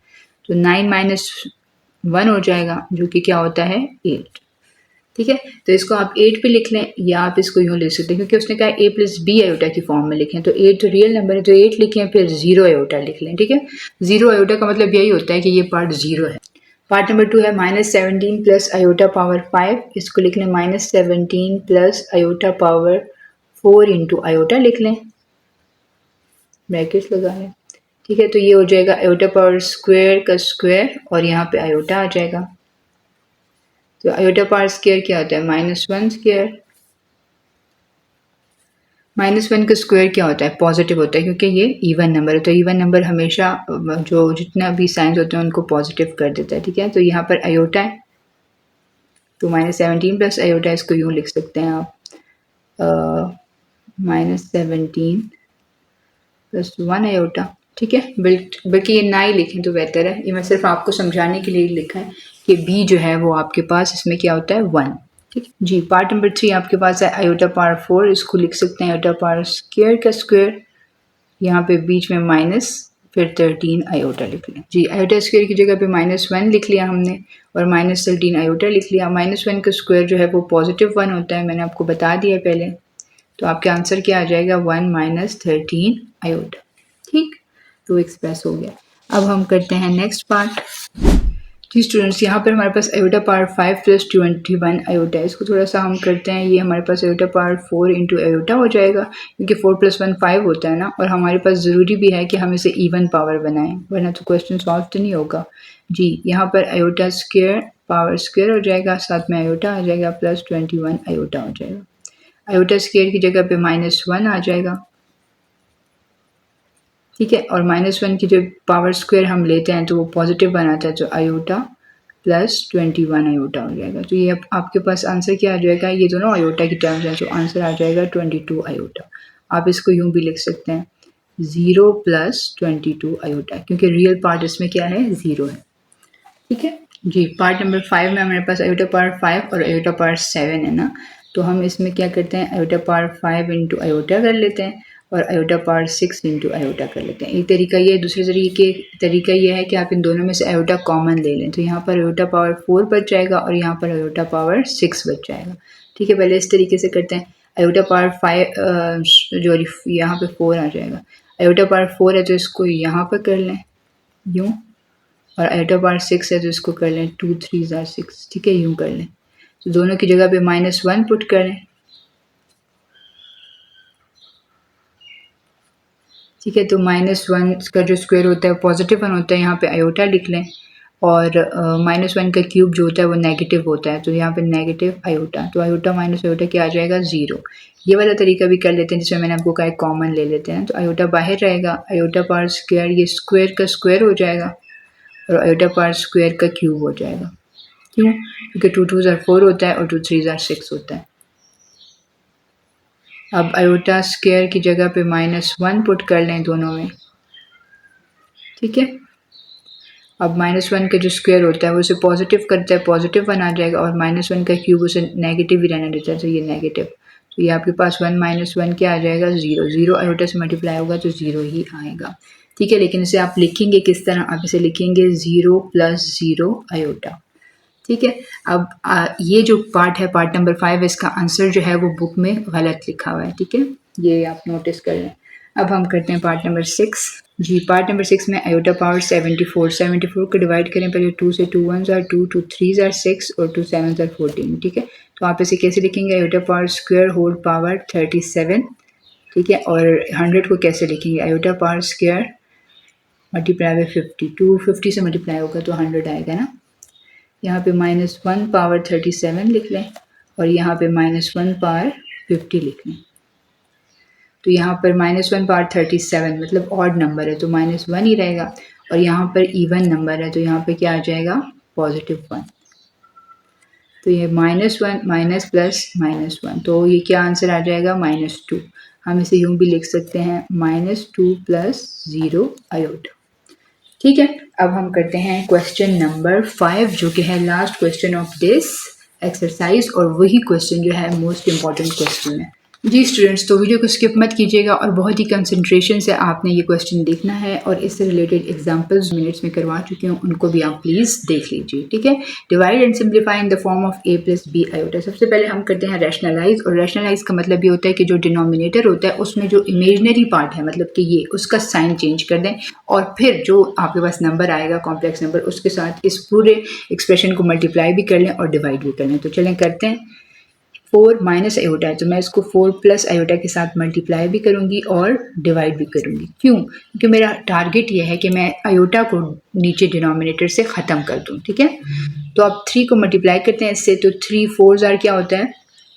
तो 9 -1 हो जाएगा जो कि क्या होता है 8। ठीक है, तो इसको आप 8 पे लिख लें या आप इसको यूँ लिख सकते हैं क्योंकि उसने कहा a प्लस बी आयोटा की फॉर्म में लिखें, तो 8 तो रियल नंबर है तो 8 लिखें, फिर 0 आयोटा लिख लें। ठीक है, 0 आयोटा का मतलब यही होता है कि ये पार्ट 0 है। पार्ट नंबर 2 है -17 प्लस आयोटा पावर 5, इसको लिख लें -17 plus iota power 4 into iota लिख लें, ब्रैकेट्स लगा लें। ठीक है, तो ये हो जाएगा आयोटा पावर स्क्वायर का स्क्वायर और यहाँ पे आयोटा आ जाएगा। तो आयोटा पावर स्क्वायर क्या होता है -1 स्क्वायर, -1 का स्क्वायर क्या होता है पॉजिटिव होता है क्योंकि ये इवन नंबर है, तो इवन नंबर हमेशा जो जितना भी साइंस होते हैं उनको पॉजिटिव कर देता है। ठीक है, तो यहाँ पर आयोटा है तो -17 प्लस आयोटा, इसको यूँ लिख सकते हैं आप -17 प्लस 1 आयोटा। ठीक है, बल्कि ये ना ही लिखें तो बेहतर है, ये मैं सिर्फ आपको समझाने के लिए लिखा है कि b जो है वो आपके पास इसमें क्या होता है 1। ठीक है जी, पार्ट नंबर 3 आपके पास है आयोटा पावर 4, इसको लिख सकते हैं आयोटा पावर स्क्वायर का स्क्वायर, यहाँ पे बीच में माइनस फिर 13 आयोटा लिख लें। जी, आयोटा स्क्वायर की जगह पे -1 लिख लिया हमने और -13 आयोटा लिख लिया। -1 का स्क्वायर जो है वो +1 होता है, मैंने आपको बता दिया पहले, तो आपका आंसर क्या आ जाएगा 1 - 13 आयोटा। ठीक, तो एक्सप्रेस हो गया। अब हम करते हैं नेक्स्ट पार्ट। जी स्टूडेंट्स, यहाँ पर हमारे पास आयोटा पावर 5 प्लस 21 आयोटा है, इसको थोड़ा सा हम करते हैं, ये हमारे पास आयोटा पावर 4 इंटू आयोटा हो जाएगा क्योंकि 4 + 1 5 होता है ना, और हमारे पास ज़रूरी भी है कि हम इसे इवन पावर बनाएं वरना तो क्वेश्चन सॉल्व तो नहीं होगा। जी, यहाँ पर आयोटा स्क्वायर पावर स्क्वायर हो जाएगा, साथ में आयोटा आ जाएगा प्लस 21 आयोटा हो जाएगा। आयोटा स्क्वायर की जगह पे -1 आ जाएगा। ठीक है, और -1 की जब पावर स्क्वायर हम लेते हैं तो वो पॉजिटिव बनाता है, तो आयोटा प्लस 21 आयोटा हो जाएगा। तो ये आपके पास आंसर क्या आ जाएगा, ये दोनों आयोटा की टर्म्स हैं, तो आंसर आ जाएगा 22 आयोटा। आप इसको यूँ भी लिख सकते हैं 0 + 22 आयोटा, क्योंकि रियल पार्ट इसमें क्या है 0 है। ठीक है जी, पार्ट नंबर 5 में हमारे पास आयोटा पावर 5 और आयोटा पावर 7 है ना, तो हम इसमें क्या करते हैं आयोटा पावर 5 इंटू आयोटा कर लेते हैं और आयोटा पावर 6 इंटू आयोटा कर लेते हैं। एक तरीका ये है, दूसरे तरीका ये है कि आप इन दोनों में से आयोटा कॉमन ले लें, तो यहाँ पर आयोटा पावर 4 बच जाएगा और यहाँ पर आयोटा पावर 6 बच जाएगा। ठीक है, पहले इस तरीके से करते हैं, आयोटा पावर 5 जो यहाँ पे 4 आ जाएगा, आयोटा पावर 4 है तो इसको यहाँ पर कर लें यूँ, और आयोटा पावर 6 है तो इसको कर लें 2 3 ज़ार 6। ठीक है, यूँ कर लें, तो दोनों की जगह पे -1 पुट करें। ठीक है, तो -1 का जो स्क्वायर होता है +1 होता है, यहाँ पे आयोटा लिख लें, और -1 का क्यूब जो होता है वो नेगेटिव होता है, तो यहाँ पे नेगेटिव आयोटा, तो आयोटा माइनस आयोटा क्या आ जाएगा 0। ये वाला तरीका भी कर लेते हैं जिसमें मैंने आपको कहा कॉमन ले लेते हैं, तो आयोटा बाहर रहेगा, आयोटा पावर स्क्वायर ये स्क्वायर का स्क्वायर हो जाएगा और आयोटा पावर स्क्वायर का क्यूब हो जाएगा। क्यों? क्योंकि 2 2 ज़ार 4 होता है और 2 3 ज़ार 6 होता है। अब आयोटा स्क्वायर की जगह पे -1 पुट कर लें दोनों में। ठीक है, अब -1 का जो स्क्वायर होता है वो उसे पॉजिटिव करता है, +1 आ जाएगा, और -1 का क्यूब उसे नेगेटिव ही रहने देता है, तो ये नेगेटिव, तो ये आपके पास 1 - 1 क्या आ जाएगा 0। 0 आयोटा से मल्टीप्लाई होगा तो 0 ही आएगा। ठीक है, लेकिन इसे आप लिखेंगे किस तरह, आप इसे लिखेंगे 0 + 0 आयोटा। ठीक है, अब ये जो पार्ट है पार्ट नंबर 5, इसका आंसर जो है वो बुक में गलत लिखा हुआ है। ठीक है, ये आप नोटिस कर लें। अब हम करते हैं पार्ट नंबर 6। जी पार्ट नंबर 6 में आयोटा पावर 74 को डिवाइड करें पहले 2 से। 2 1s are 2, 2 3s are 6 और 2 7s are 14। ठीक है, तो आप इसे कैसे लिखेंगे? Iota power square whole power 37। ठीक है, और 100 को कैसे लिखेंगे? Iota power square multiply by 50। 250 से मल्टीप्लाई होगा तो 100 आएगा ना। यहाँ पे -1 पावर 37 लिख लें और यहाँ पे -1 पावर 50 लिख लें। तो यहाँ पर -1 पावर 37 मतलब ऑड नंबर है तो -1 ही रहेगा, और यहाँ पर इवन नंबर है तो यहाँ पे क्या आ जाएगा? +1। तो ये -1 माइनस प्लस -1, तो ये क्या आंसर आ जाएगा? -2। हम इसे यूँ भी लिख सकते हैं -2 + 0 आयोटा। ठीक है, अब हम करते हैं क्वेश्चन नंबर 5 जो कि है last question of this exercise, और वही क्वेश्चन जो है मोस्ट इम्पॉर्टेंट क्वेश्चन है। जी स्टूडेंट्स, तो वीडियो को स्किप मत कीजिएगा और बहुत ही कंसंट्रेशन से आपने ये क्वेश्चन देखना है, और इससे रिलेटेड एग्जांपल्स मिनट्स में करवा चुकी हूँ, उनको भी आप प्लीज़ देख लीजिए। ठीक है, divide and simplify in the form of a + b iota. सबसे पहले हम करते हैं रैशनलाइज, और रैशनलाइज का मतलब ये होता है कि जो डिनोमिनेटर होता है उसमें जो इमेजनरी पार्ट है, मतलब कि ये, उसका साइन चेंज कर दें, और फिर जो आपके पास नंबर आएगा कॉम्प्लेक्स नंबर, उसके साथ इस पूरे एक्सप्रेशन को मल्टीप्लाई भी कर लें और डिवाइड भी कर लें। तो चलें करते हैं। 4 माइनस आयोटा है तो मैं इसको 4 प्लस आयोटा के साथ मल्टीप्लाई भी करूँगी और डिवाइड भी करूँगी। क्यों? क्योंकि मेरा टारगेट ये है कि मैं आयोटा को नीचे डिनोमिनेटर से ख़त्म कर दूँ। ठीक है, तो आप 3 को मल्टीप्लाई करते हैं इससे, तो 3 4 जार क्या होता है?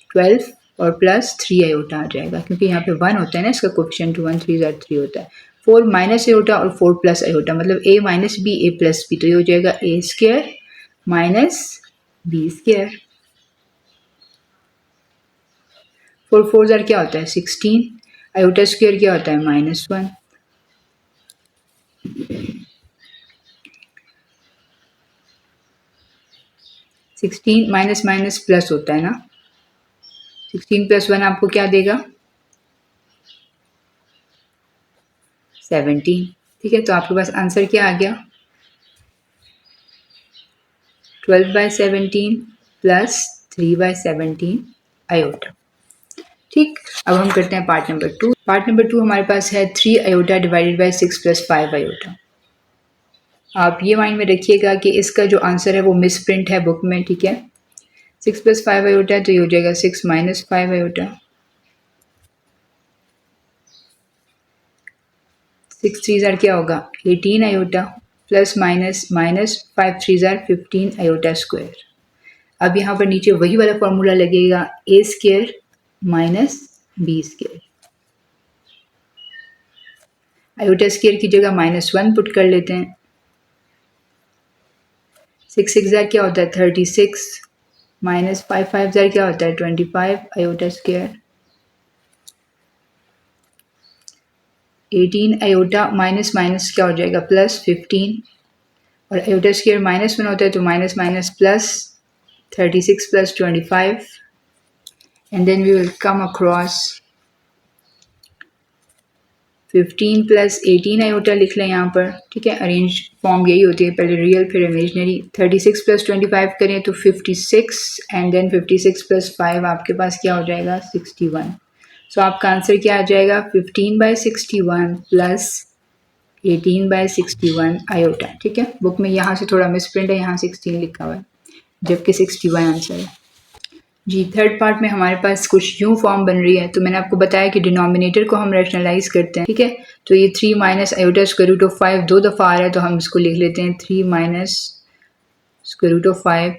12 और प्लस 3 आयोटा आ जाएगा, क्योंकि यहाँ पे 1 होता है ना, इसका कोफिशिएंट 1 3 जार 3 होता है। 4 माइनस आयोटा और 4 प्लस आयोटा मतलब a minus b a plus b, तो ये हो जाएगा a² माइनस b²। 4 4 जार क्या होता है? 16। आयोटा स्क्वायर क्या होता है? -1। सिक्सटीन माइनस माइनस प्लस होता है ना। 16 + 1 आपको क्या देगा? 17। ठीक है, तो आपके पास आंसर क्या आ गया? 12/17 + 3/17 आयोटा। ठीक, अब हम करते हैं पार्ट नंबर 2। पार्ट नंबर 2 हमारे पास है 3 आयोटा डिवाइडेड बाई 6 + 5 आयोटा। आप ये माइंड में रखिएगा कि इसका जो आंसर है वो मिस प्रिंट है बुक में। ठीक है, 6 + 5 आयोटा है तो ये हो जाएगा 6 - 5 आयोटा। 6 3 जार क्या होगा? 18 iota, plus minus minus 5 3 jar 15 iota square. अब यहाँ पर नीचे वही वाला फॉर्मूला लगेगा, a² minus b²। Iota square की जगह -1 पुट कर लेते हैं। 6 6 जार क्या होता है? 36 माइनस 5 5 जार क्या होता है? 25 iota square. 18 iota minus minus क्या हो जाएगा? +15, और आयोटा स्क्वायर -1 होता है तो minus minus plus 36 + 25, and then we will come across 15 + 18 iota लिख लें यहाँ पर। ठीक है, अरेंज फॉर्म यही होती है, पहले रियल फिर इमेजनरी। 36 + 25 करें तो 56, एंड देन 56 + 5 आपके पास क्या हो जाएगा? 61। सो आपका आंसर क्या आ जाएगा? 15/61 + 18/61 आयोटा। ठीक है, बुक में यहाँ से थोड़ा मिसप्रिंट है, यहाँ 16 लिखा हुआ है जबकि 61 आंसर है। जी थर्ड पार्ट में हमारे पास कुछ यूँ फॉर्म बन रही है, तो मैंने आपको बताया कि डिनोमिनेटर को हम रैशनलाइज करते हैं। ठीक है, तो ये 3 minus iota square root of 5 2 दफ़ा आ रहा है तो हम इसको लिख लेते हैं 3 minus square root of 5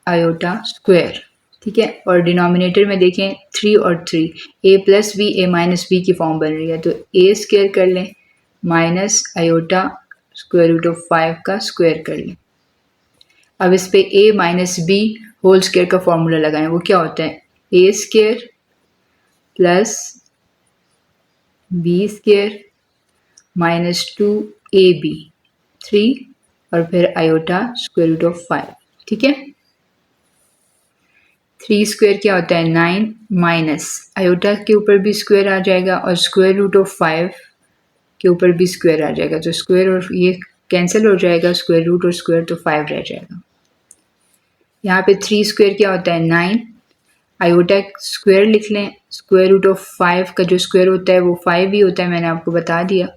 iota square. ठीक है, और डिनोमिनेटर में देखें 3 और 3 a + b a - b की फॉर्म बन रही है, तो a² कर लें minus iota square root of 5 का स्क्वायर कर लें। अब इस पे a - b होल स्क्वायर का फॉर्मूला लगाएं, वो क्या होता है? a² + b² - 2ab 3 और फिर आयोटा स्क्वायर रूट ऑफ 5। ठीक है, 3 स्क्वायर क्या होता है? 9 माइनस आयोटा के ऊपर भी स्क्वायर आ जाएगा और स्क्वायर रूट ऑफ 5 के ऊपर भी स्क्वायर आ जाएगा, तो स्क्वायर और ये कैंसिल हो जाएगा, स्क्वायर रूट और स्क्वायर, तो 5 रह जाएगा। यहाँ पे 3 स्क्वायर क्या होता है? 9 आयोटा स्क्वायर लिख लें, स्क्वायर रूट ऑफ 5 का जो स्क्वायर होता है वो 5 ही होता है, मैंने आपको बता दिया।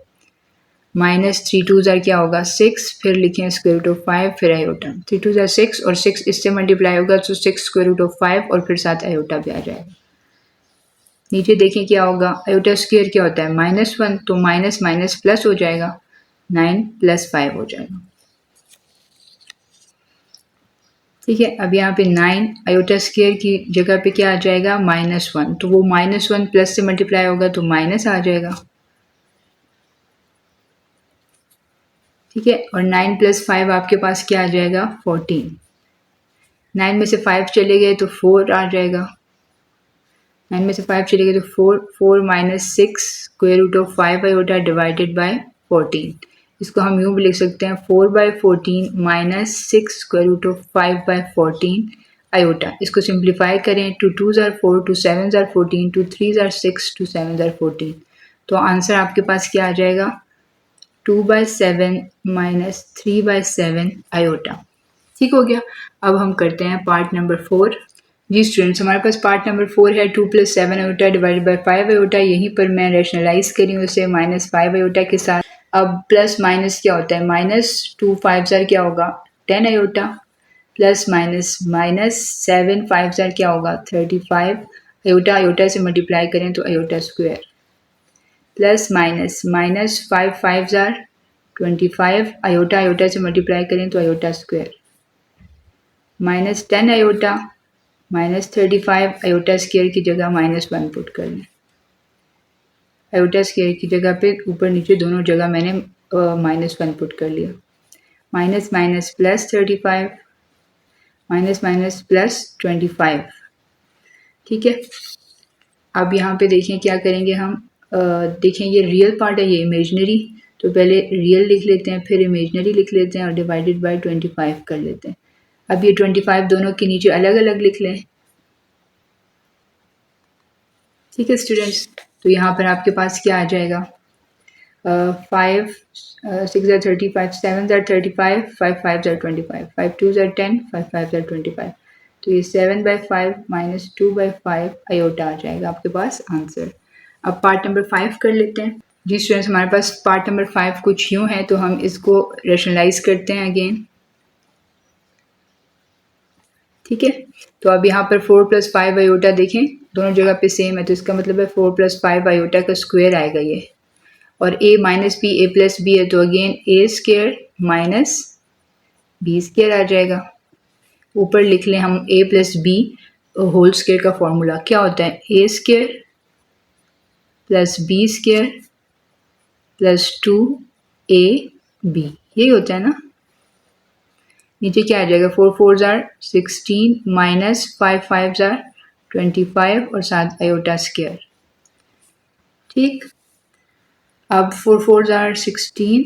माइनस 3 टू ज़ार क्या होगा 6, फिर लिखें स्क्वायर रूट ऑफ 5 फिर आयोटा। 3 टू ज़ार 6 और 6 इससे मल्टीप्लाई होगा तो 6 स्क्वायर रूट ऑफ 5 और फिर साथ आयोटा भी आ जाएगा। नीचे देखें क्या होगा, आयोटा स्क्वायर क्या होता है -1, तो माइनस माइनस प्लस हो जाएगा, 9 + 5 हो जाएगा। ठीक है, अब यहाँ पे 9 आयोटा स्क्वायर की जगह पे क्या आ जाएगा -1, तो वो -1 प्लस से मल्टीप्लाई होगा तो माइनस आ जाएगा। ठीक है, और 9 + 5 आपके पास क्या आ जाएगा 14। 9 में से 5 चले गए तो 4 आ जाएगा। 9 में से 5 चले गए तो 4, 4 - 6 square root of 5 iota divided by 14। इसको हम यूँ भी लिख सकते हैं 4/14 minus 6 square root of 5/14 iota. इसको सिंप्लीफाई करें, 2 2s are 4, 2 7s are 14, 2 3s are 6, 2 7s are 14। तो आंसर आपके पास क्या आ जाएगा 2/7 माइनस 3/7 आयोटा। ठीक हो गया। अब हम करते हैं पार्ट नंबर 4। जी स्टूडेंट्स, हमारे पास पार्ट नंबर 4 है 2 + 7 आयोटा डिवाइडेड बाय 5 आयोटा। यहीं पर मैं रैशनलाइज करी हूँ उसे -5 आयोटा के साथ। अब प्लस माइनस क्या होता है, -2 5 क्या होगा 10 आयोटा, प्लस माइनस माइनस 7 5 क्या होगा 35 आयोटा। आयोटा से मल्टीप्लाई करें तो iota square, plus minus -5 5 25 iota. Iota से मल्टीप्लाई करें तो iota square, -10 iota, -35 iota square की जगह -1 पुट कर लें। आयोटा स्क्वायर की जगह पे ऊपर नीचे दोनों जगह मैंने -1 पुट कर लिया। Minus minus plus 35, minus minus plus 25। ठीक है, अब यहाँ पे देखें क्या करेंगे हम, देखें ये रियल पार्ट है, ये इमेजनरी, तो पहले रियल लिख लेते हैं फिर इमेजनरी लिख लेते हैं और डिवाइडेड बाय 25 कर लेते हैं। अब ये 25 दोनों के नीचे अलग अलग लिख लें। ठीक है स्टूडेंट्स, तो यहाँ पर आपके पास क्या आ जाएगा 5 6 are 35, 7 are 35, 5 5 are 25, 5 2 are 10, 5 5 are 25। तो ये 7/5 माइनस 2/5 आयोटा आ जाएगा आपके पास आंसर। अब पार्ट नंबर 5 कर लेते हैं। जी स्टूडेंट्स, हमारे पास पार्ट नंबर 5 कुछ यूँ है, तो हम इसको रेशनलाइज करते हैं अगेन। ठीक है, तो अब यहाँ पर 4 + 5 आयोटा देखें दोनों जगह पे सेम है, तो इसका मतलब है 4 + 5 आयोटा का स्क्वायर आएगा ये, और a - b a + b है तो अगेन a² माइनस b² आ जाएगा। ऊपर लिख लें हम a + b होल स्क्वायर का फॉर्मूला क्या होता है a² + b² + 2ab, यही होता है ना। नीचे क्या आ जाएगा 4 4s are 16 minus 5 5s are 25 और साथ आयोटा स्क्वायर। ठीक, अब 4 4s are 16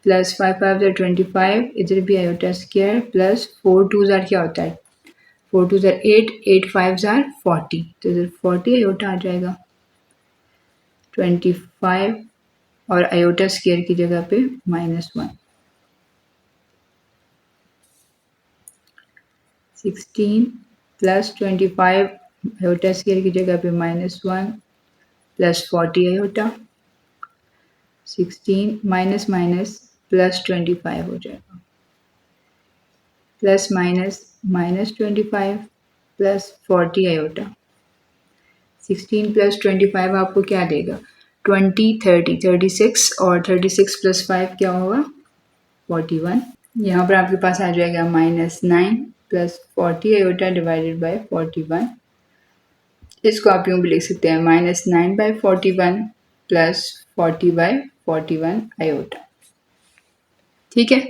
plus 5 5s are 25, इधर भी iota square, plus 4 2s are क्या होता है 4 2s are 8, 8 5s are 40, तो इधर 40 आयोटा आ जाएगा। 25 और आयोटा स्क्वायर की जगह पे -1, 16 प्लस 25 आयोटा स्क्वायर की जगह पे -1 plus 40 iota, 16 minus minus plus 25 हो जाएगा, plus minus -25 plus 40 iota. 16 plus 25 आपको क्या देगा 20 30 36 और 36 + 5 क्या होगा 41। यहाँ पर आपके पास आ जाएगा -9 प्लस 40 आयोटा डिवाइडेड बाय 41। इसको आप यूँ भी लिख सकते हैं -9/41 प्लस 40/41 आयोटा। ठीक है,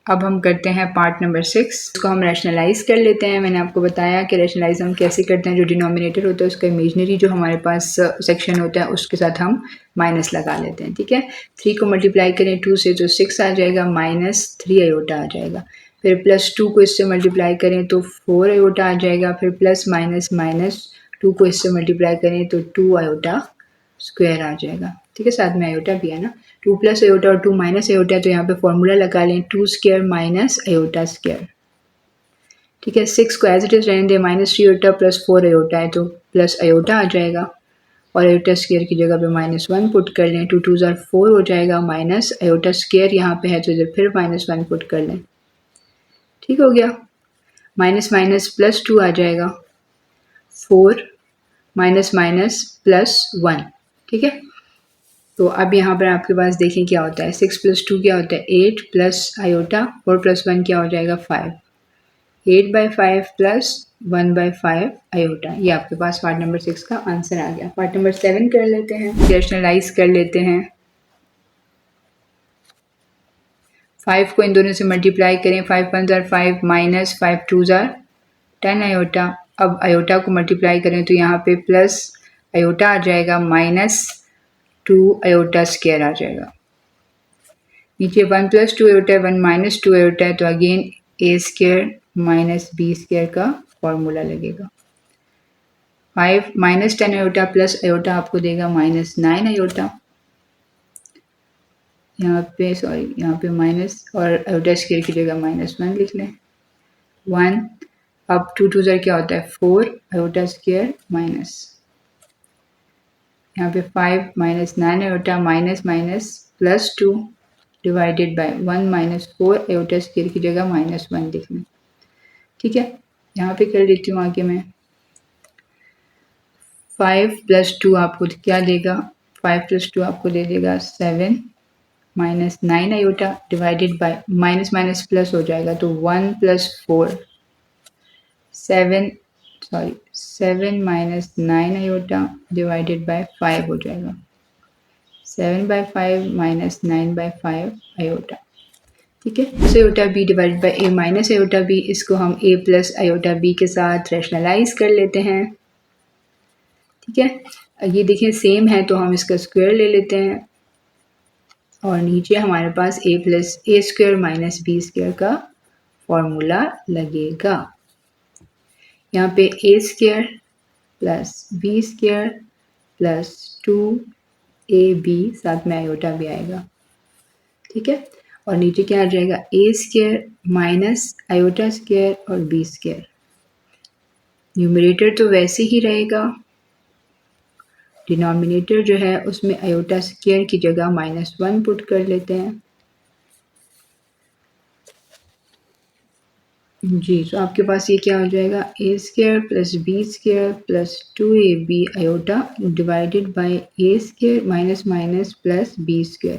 अब हम करते हैं पार्ट नंबर 6। इसको हम रैशनलाइज कर लेते हैं। मैंने आपको बताया कि रैशनलाइज हम कैसे करते हैं, जो डिनोमिनेटर होता है उसका इमेजनरी जो हमारे पास सेक्शन होता है उसके साथ हम माइनस लगा लेते हैं। ठीक है, 3 को मल्टीप्लाई करें 2 से तो 6 आ जाएगा, -3 आयोटा आ जाएगा। फिर +2 को इससे मल्टीप्लाई करें तो 4 आयोटा आ जाएगा। फिर प्लस माइनस -2 को इससे मल्टीप्लाई करें तो 2 आयोटा स्क्वायर आ जाएगा। ठीक है, साथ में आयोटा भी है ना, 2 + आयोटा और 2 - आयोटा, तो यहाँ पे फॉर्मूला लगा लें 2² - आयोटा स्क्वायर। ठीक है, 6 को एज इट इज़ रहने दें, -3 आयोटा प्लस 4 आयोटा है तो प्लस आयोटा आ जाएगा और आयोटा स्क्वायर की जगह पे -1 पुट कर लें, 2 2 4 हो जाएगा, माइनस आयोटा स्क्वायर यहाँ पे है तो इधर फिर -1 पुट कर लें। ठीक हो गया, माइनस माइनस प्लस 2 आ जाएगा, 4 माइनस माइनस प्लस 1। ठीक है, तो अब यहाँ पर आपके पास देखें क्या होता है, 6 + 2 क्या होता है 8 प्लस आयोटा 4 + 1 क्या हो जाएगा 5, 8/5 प्लस 1/5 आयोटा। ये आपके पास पार्ट नंबर 6 का आंसर आ गया। पार्ट नंबर 7 कर लेते हैं, रैशनलाइज कर लेते हैं। 5 को इन दोनों से मल्टीप्लाई करें, 5 1 ज़ार 5 माइनस 5 2 ज़ार 10 आयोटा। अब आयोटा को मल्टीप्लाई करें तो यहाँ पे प्लस आयोटा आ जाएगा माइनस 2 आयोटा स्क्वायर आ जाएगा। नीचे 1 + 2 आयोटा है, 1 - 2 आयोटा है तो again a square minus b square का फॉर्मूला लगेगा। 5 - 10 आयोटा प्लस आयोटा आपको देगा -9 आयोटा। यहाँ पे माइनस और आयोटा स्क्वायर की जगह -1 लिख लें। 1 अब 2 2 ज़ार क्या होता है 4 आयोटा स्क्वायर माइनस, यहाँ पे 5 - 9 iota minus minus plus 2 divided by 1 - 4 iota square की जगह -1 लिख लें। ठीक है, यहाँ पे कर लेती हूँ आगे मैं। 5 + 2 आपको क्या देगा, 5 + 2 आपको दे देगा 7 -9 iota divided bye minus minus plus हो जाएगा तो 1 + 4 7 -9 आयोटा डिवाइडेड बाय 5 हो जाएगा, 7/5 - 9/5 आयोटा। ठीक है, iota b divided by a minus iota b, इसको हम a प्लस आयोटा b के साथ रैशनलाइज कर लेते हैं। ठीक है, ये देखिए सेम है तो हम इसका स्क्वायर ले लेते हैं और नीचे हमारे पास a + a² minus b square का फॉर्मूला लगेगा। यहाँ पे a² plus b² plus 2ab साथ में आयोटा भी आएगा। ठीक है, और नीचे क्या आ जाएगा a² माइनस आयोटा स्क्वायर और b स्क्वायर। न्यूमरेटर तो वैसे ही रहेगा, डिनोमिनेटर जो है उसमें आयोटा स्क्वायर की जगह -1 पुट कर लेते हैं। जी, तो आपके पास ये क्या हो जाएगा a² plus b² plus 2ab iota divided bye a² minus minus plus b²।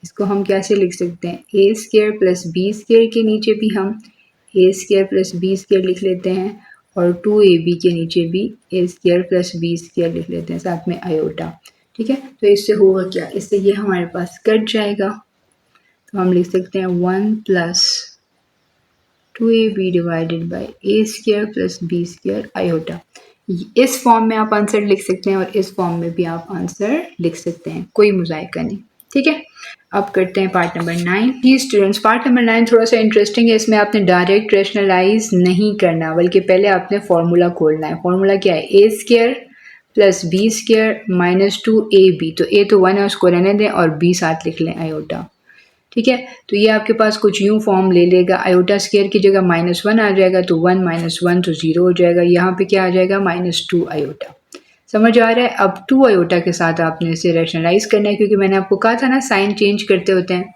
इसको हम कैसे लिख सकते हैं, a² प्लस b² के नीचे भी हम a² प्लस b² लिख लेते हैं और 2ab के नीचे भी a² प्लस b² लिख लेते हैं साथ में आयोटा। ठीक है, तो इससे होगा क्या, इससे ये हमारे पास कट जाएगा तो हम लिख सकते हैं 1 plus 2ab divided by a² plus b² iota. इस फॉर्म में आप आंसर लिख सकते हैं और इस फॉर्म में भी आप आंसर लिख सकते हैं, कोई मुज़ायका नहीं। ठीक है, अब करते हैं पार्ट नंबर 9। जी स्टूडेंट्स, पार्ट नंबर 9 थोड़ा सा इंटरेस्टिंग है। इसमें आपने डायरेक्ट रैशनलाइज नहीं करना बल्कि पहले आपने फॉर्मूला खोलना है। फॉर्मूला क्या है, a² plus b² minus 2ab, तो a तो 1 है उसको रहने दें और b साथ लिख लें आयोटा। ठीक है, तो ये आपके पास कुछ यूँ फॉर्म ले लेगा, आयोटा स्क्वायर की जगह -1 आ जाएगा तो 1 - 1 तो 0 हो जाएगा। यहाँ पे क्या आ जाएगा -2 आयोटा। समझ आ रहा है, अब 2 आयोटा के साथ आपने इसे रैशनलाइज करना है क्योंकि मैंने आपको कहा था ना साइन चेंज करते होते हैं,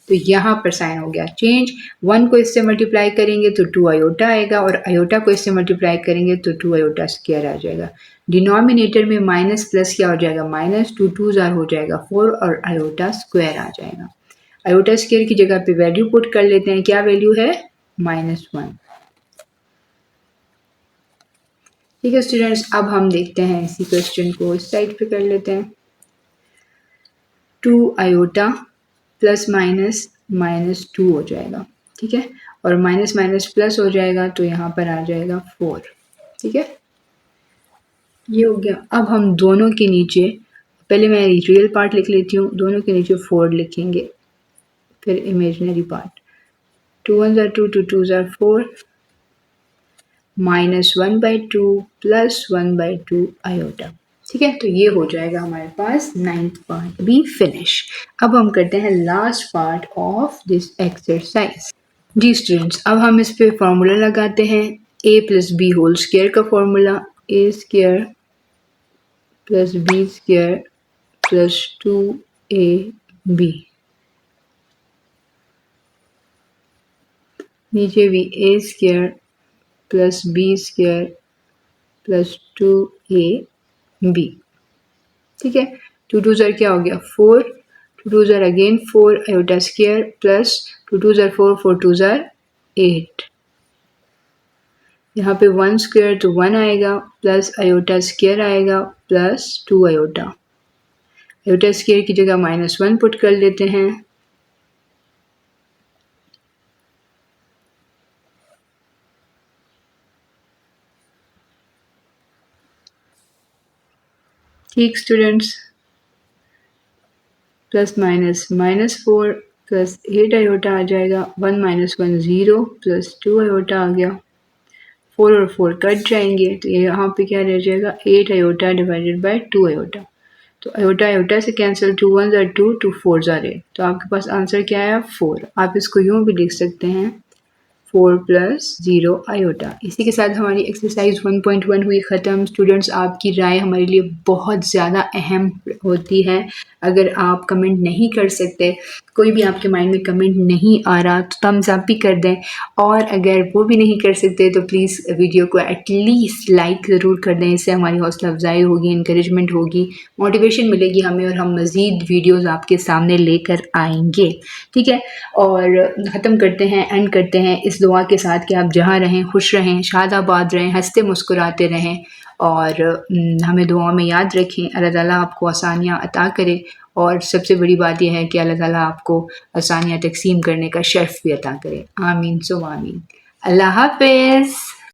तो यहाँ पर साइन हो गया चेंज। 1 को इससे मल्टीप्लाई करेंगे तो 2 आयोटा आएगा और आयोटा को इससे मल्टीप्लाई करेंगे तो 2 आयोटा स्क्वायर आ जाएगा। डिनोमिनेटर में माइनस प्लस क्या हो जाएगा, -2 2 ज़ार हो जाएगा 4 और आयोटा स्क्वायर आ जाएगा। आयोटा स्क्वायर की जगह पे वैल्यू पुट कर लेते हैं, क्या वैल्यू है -1। ठीक है स्टूडेंट्स, अब हम देखते हैं इसी क्वेश्चन को इस साइड पे कर लेते हैं। 2 आयोटा प्लस माइनस -2 हो जाएगा। ठीक है, और माइनस माइनस प्लस हो जाएगा तो यहाँ पर आ जाएगा 4। ठीक है, ये हो गया। अब हम दोनों के नीचे, पहले मैं रियल पार्ट लिख लेती हूँ, दोनों के नीचे 4 लिखेंगे, फिर इमेजिनरी पार्ट। 2 1 ज़ार 2 2 2 ज़ार 4 -1/2 प्लस 1/2 आयोटा। ठीक है, तो ये हो जाएगा हमारे पास 9th पार्ट भी फिनिश। अब हम करते हैं last part of this exercise. जी स्टूडेंट्स, अब हम इस पे फार्मूला लगाते हैं। a plus B whole square का formula a square plus B square plus 2ab, नीचे भी a square plus B square plus 2ab। ठीक है, 2 2 ज़र क्या हो गया 4, 2 2 ज़र अगेन 4 आयोटा स्क्वायर प्लस 2 2 ज़र 4, 4 2 ज़र 8। यहाँ पे 1 स्क्वायर तो 1 आएगा प्लस आयोटा स्क्वायर आएगा प्लस 2 आयोटा। आयोटा स्क्वायर की जगह -1 पुट कर लेते हैं। ठीक students, plus minus -4 plus 8 iota आ जाएगा, 1 - 1 0 प्लस 2 आयोटा आ गया। 4 और 4 कट जाएंगे तो यहाँ पे क्या रह जाएगा 8 आयोटा डिवाइडेड बाय 2 आयोटा। तो आयोटा आयोटा से कैंसिल, 2 1 ज़र 2, 2 4 ज़र 8। तो आपके पास आंसर क्या आया 4। आप इसको यूँ भी लिख सकते हैं 4 + 0 आयोटा। इसी के साथ हमारी एक्सरसाइज 1.1 हुई ख़त्म। स्टूडेंट्स, आपकी राय हमारे लिए बहुत ज़्यादा अहम होती है। अगर आप कमेंट नहीं कर सकते, कोई भी आपके माइंड में कमेंट नहीं आ रहा तो थम्स अप भी कर दें, और अगर वो भी नहीं कर सकते तो प्लीज़ वीडियो को एटलीस्ट लाइक ज़रूर कर दें। इससे हमारी हौसला अफजाई होगी, इंकरेजमेंट होगी, मोटिवेशन मिलेगी हमें, और हम मज़ीद वीडियोज़ आपके सामने लेकर आएंगे। ठीक है, और ख़त्म करते हैं, एंड करते हैं इस दुआ के साथ कि आप जहाँ रहें खुश रहें, शादाबाद रहें, हंसते मुस्कुराते रहें, और हमें दुआ में याद रखें। अल्लाह ताला आपको आसानियाँ अता करे, और सबसे बड़ी बात यह है कि अल्लाह ताला आपको आसानियाँ तकसीम करने का शर्फ भी अता करे। आमीन सुम्मा आमीन। अल्लाह हाफ़िज़।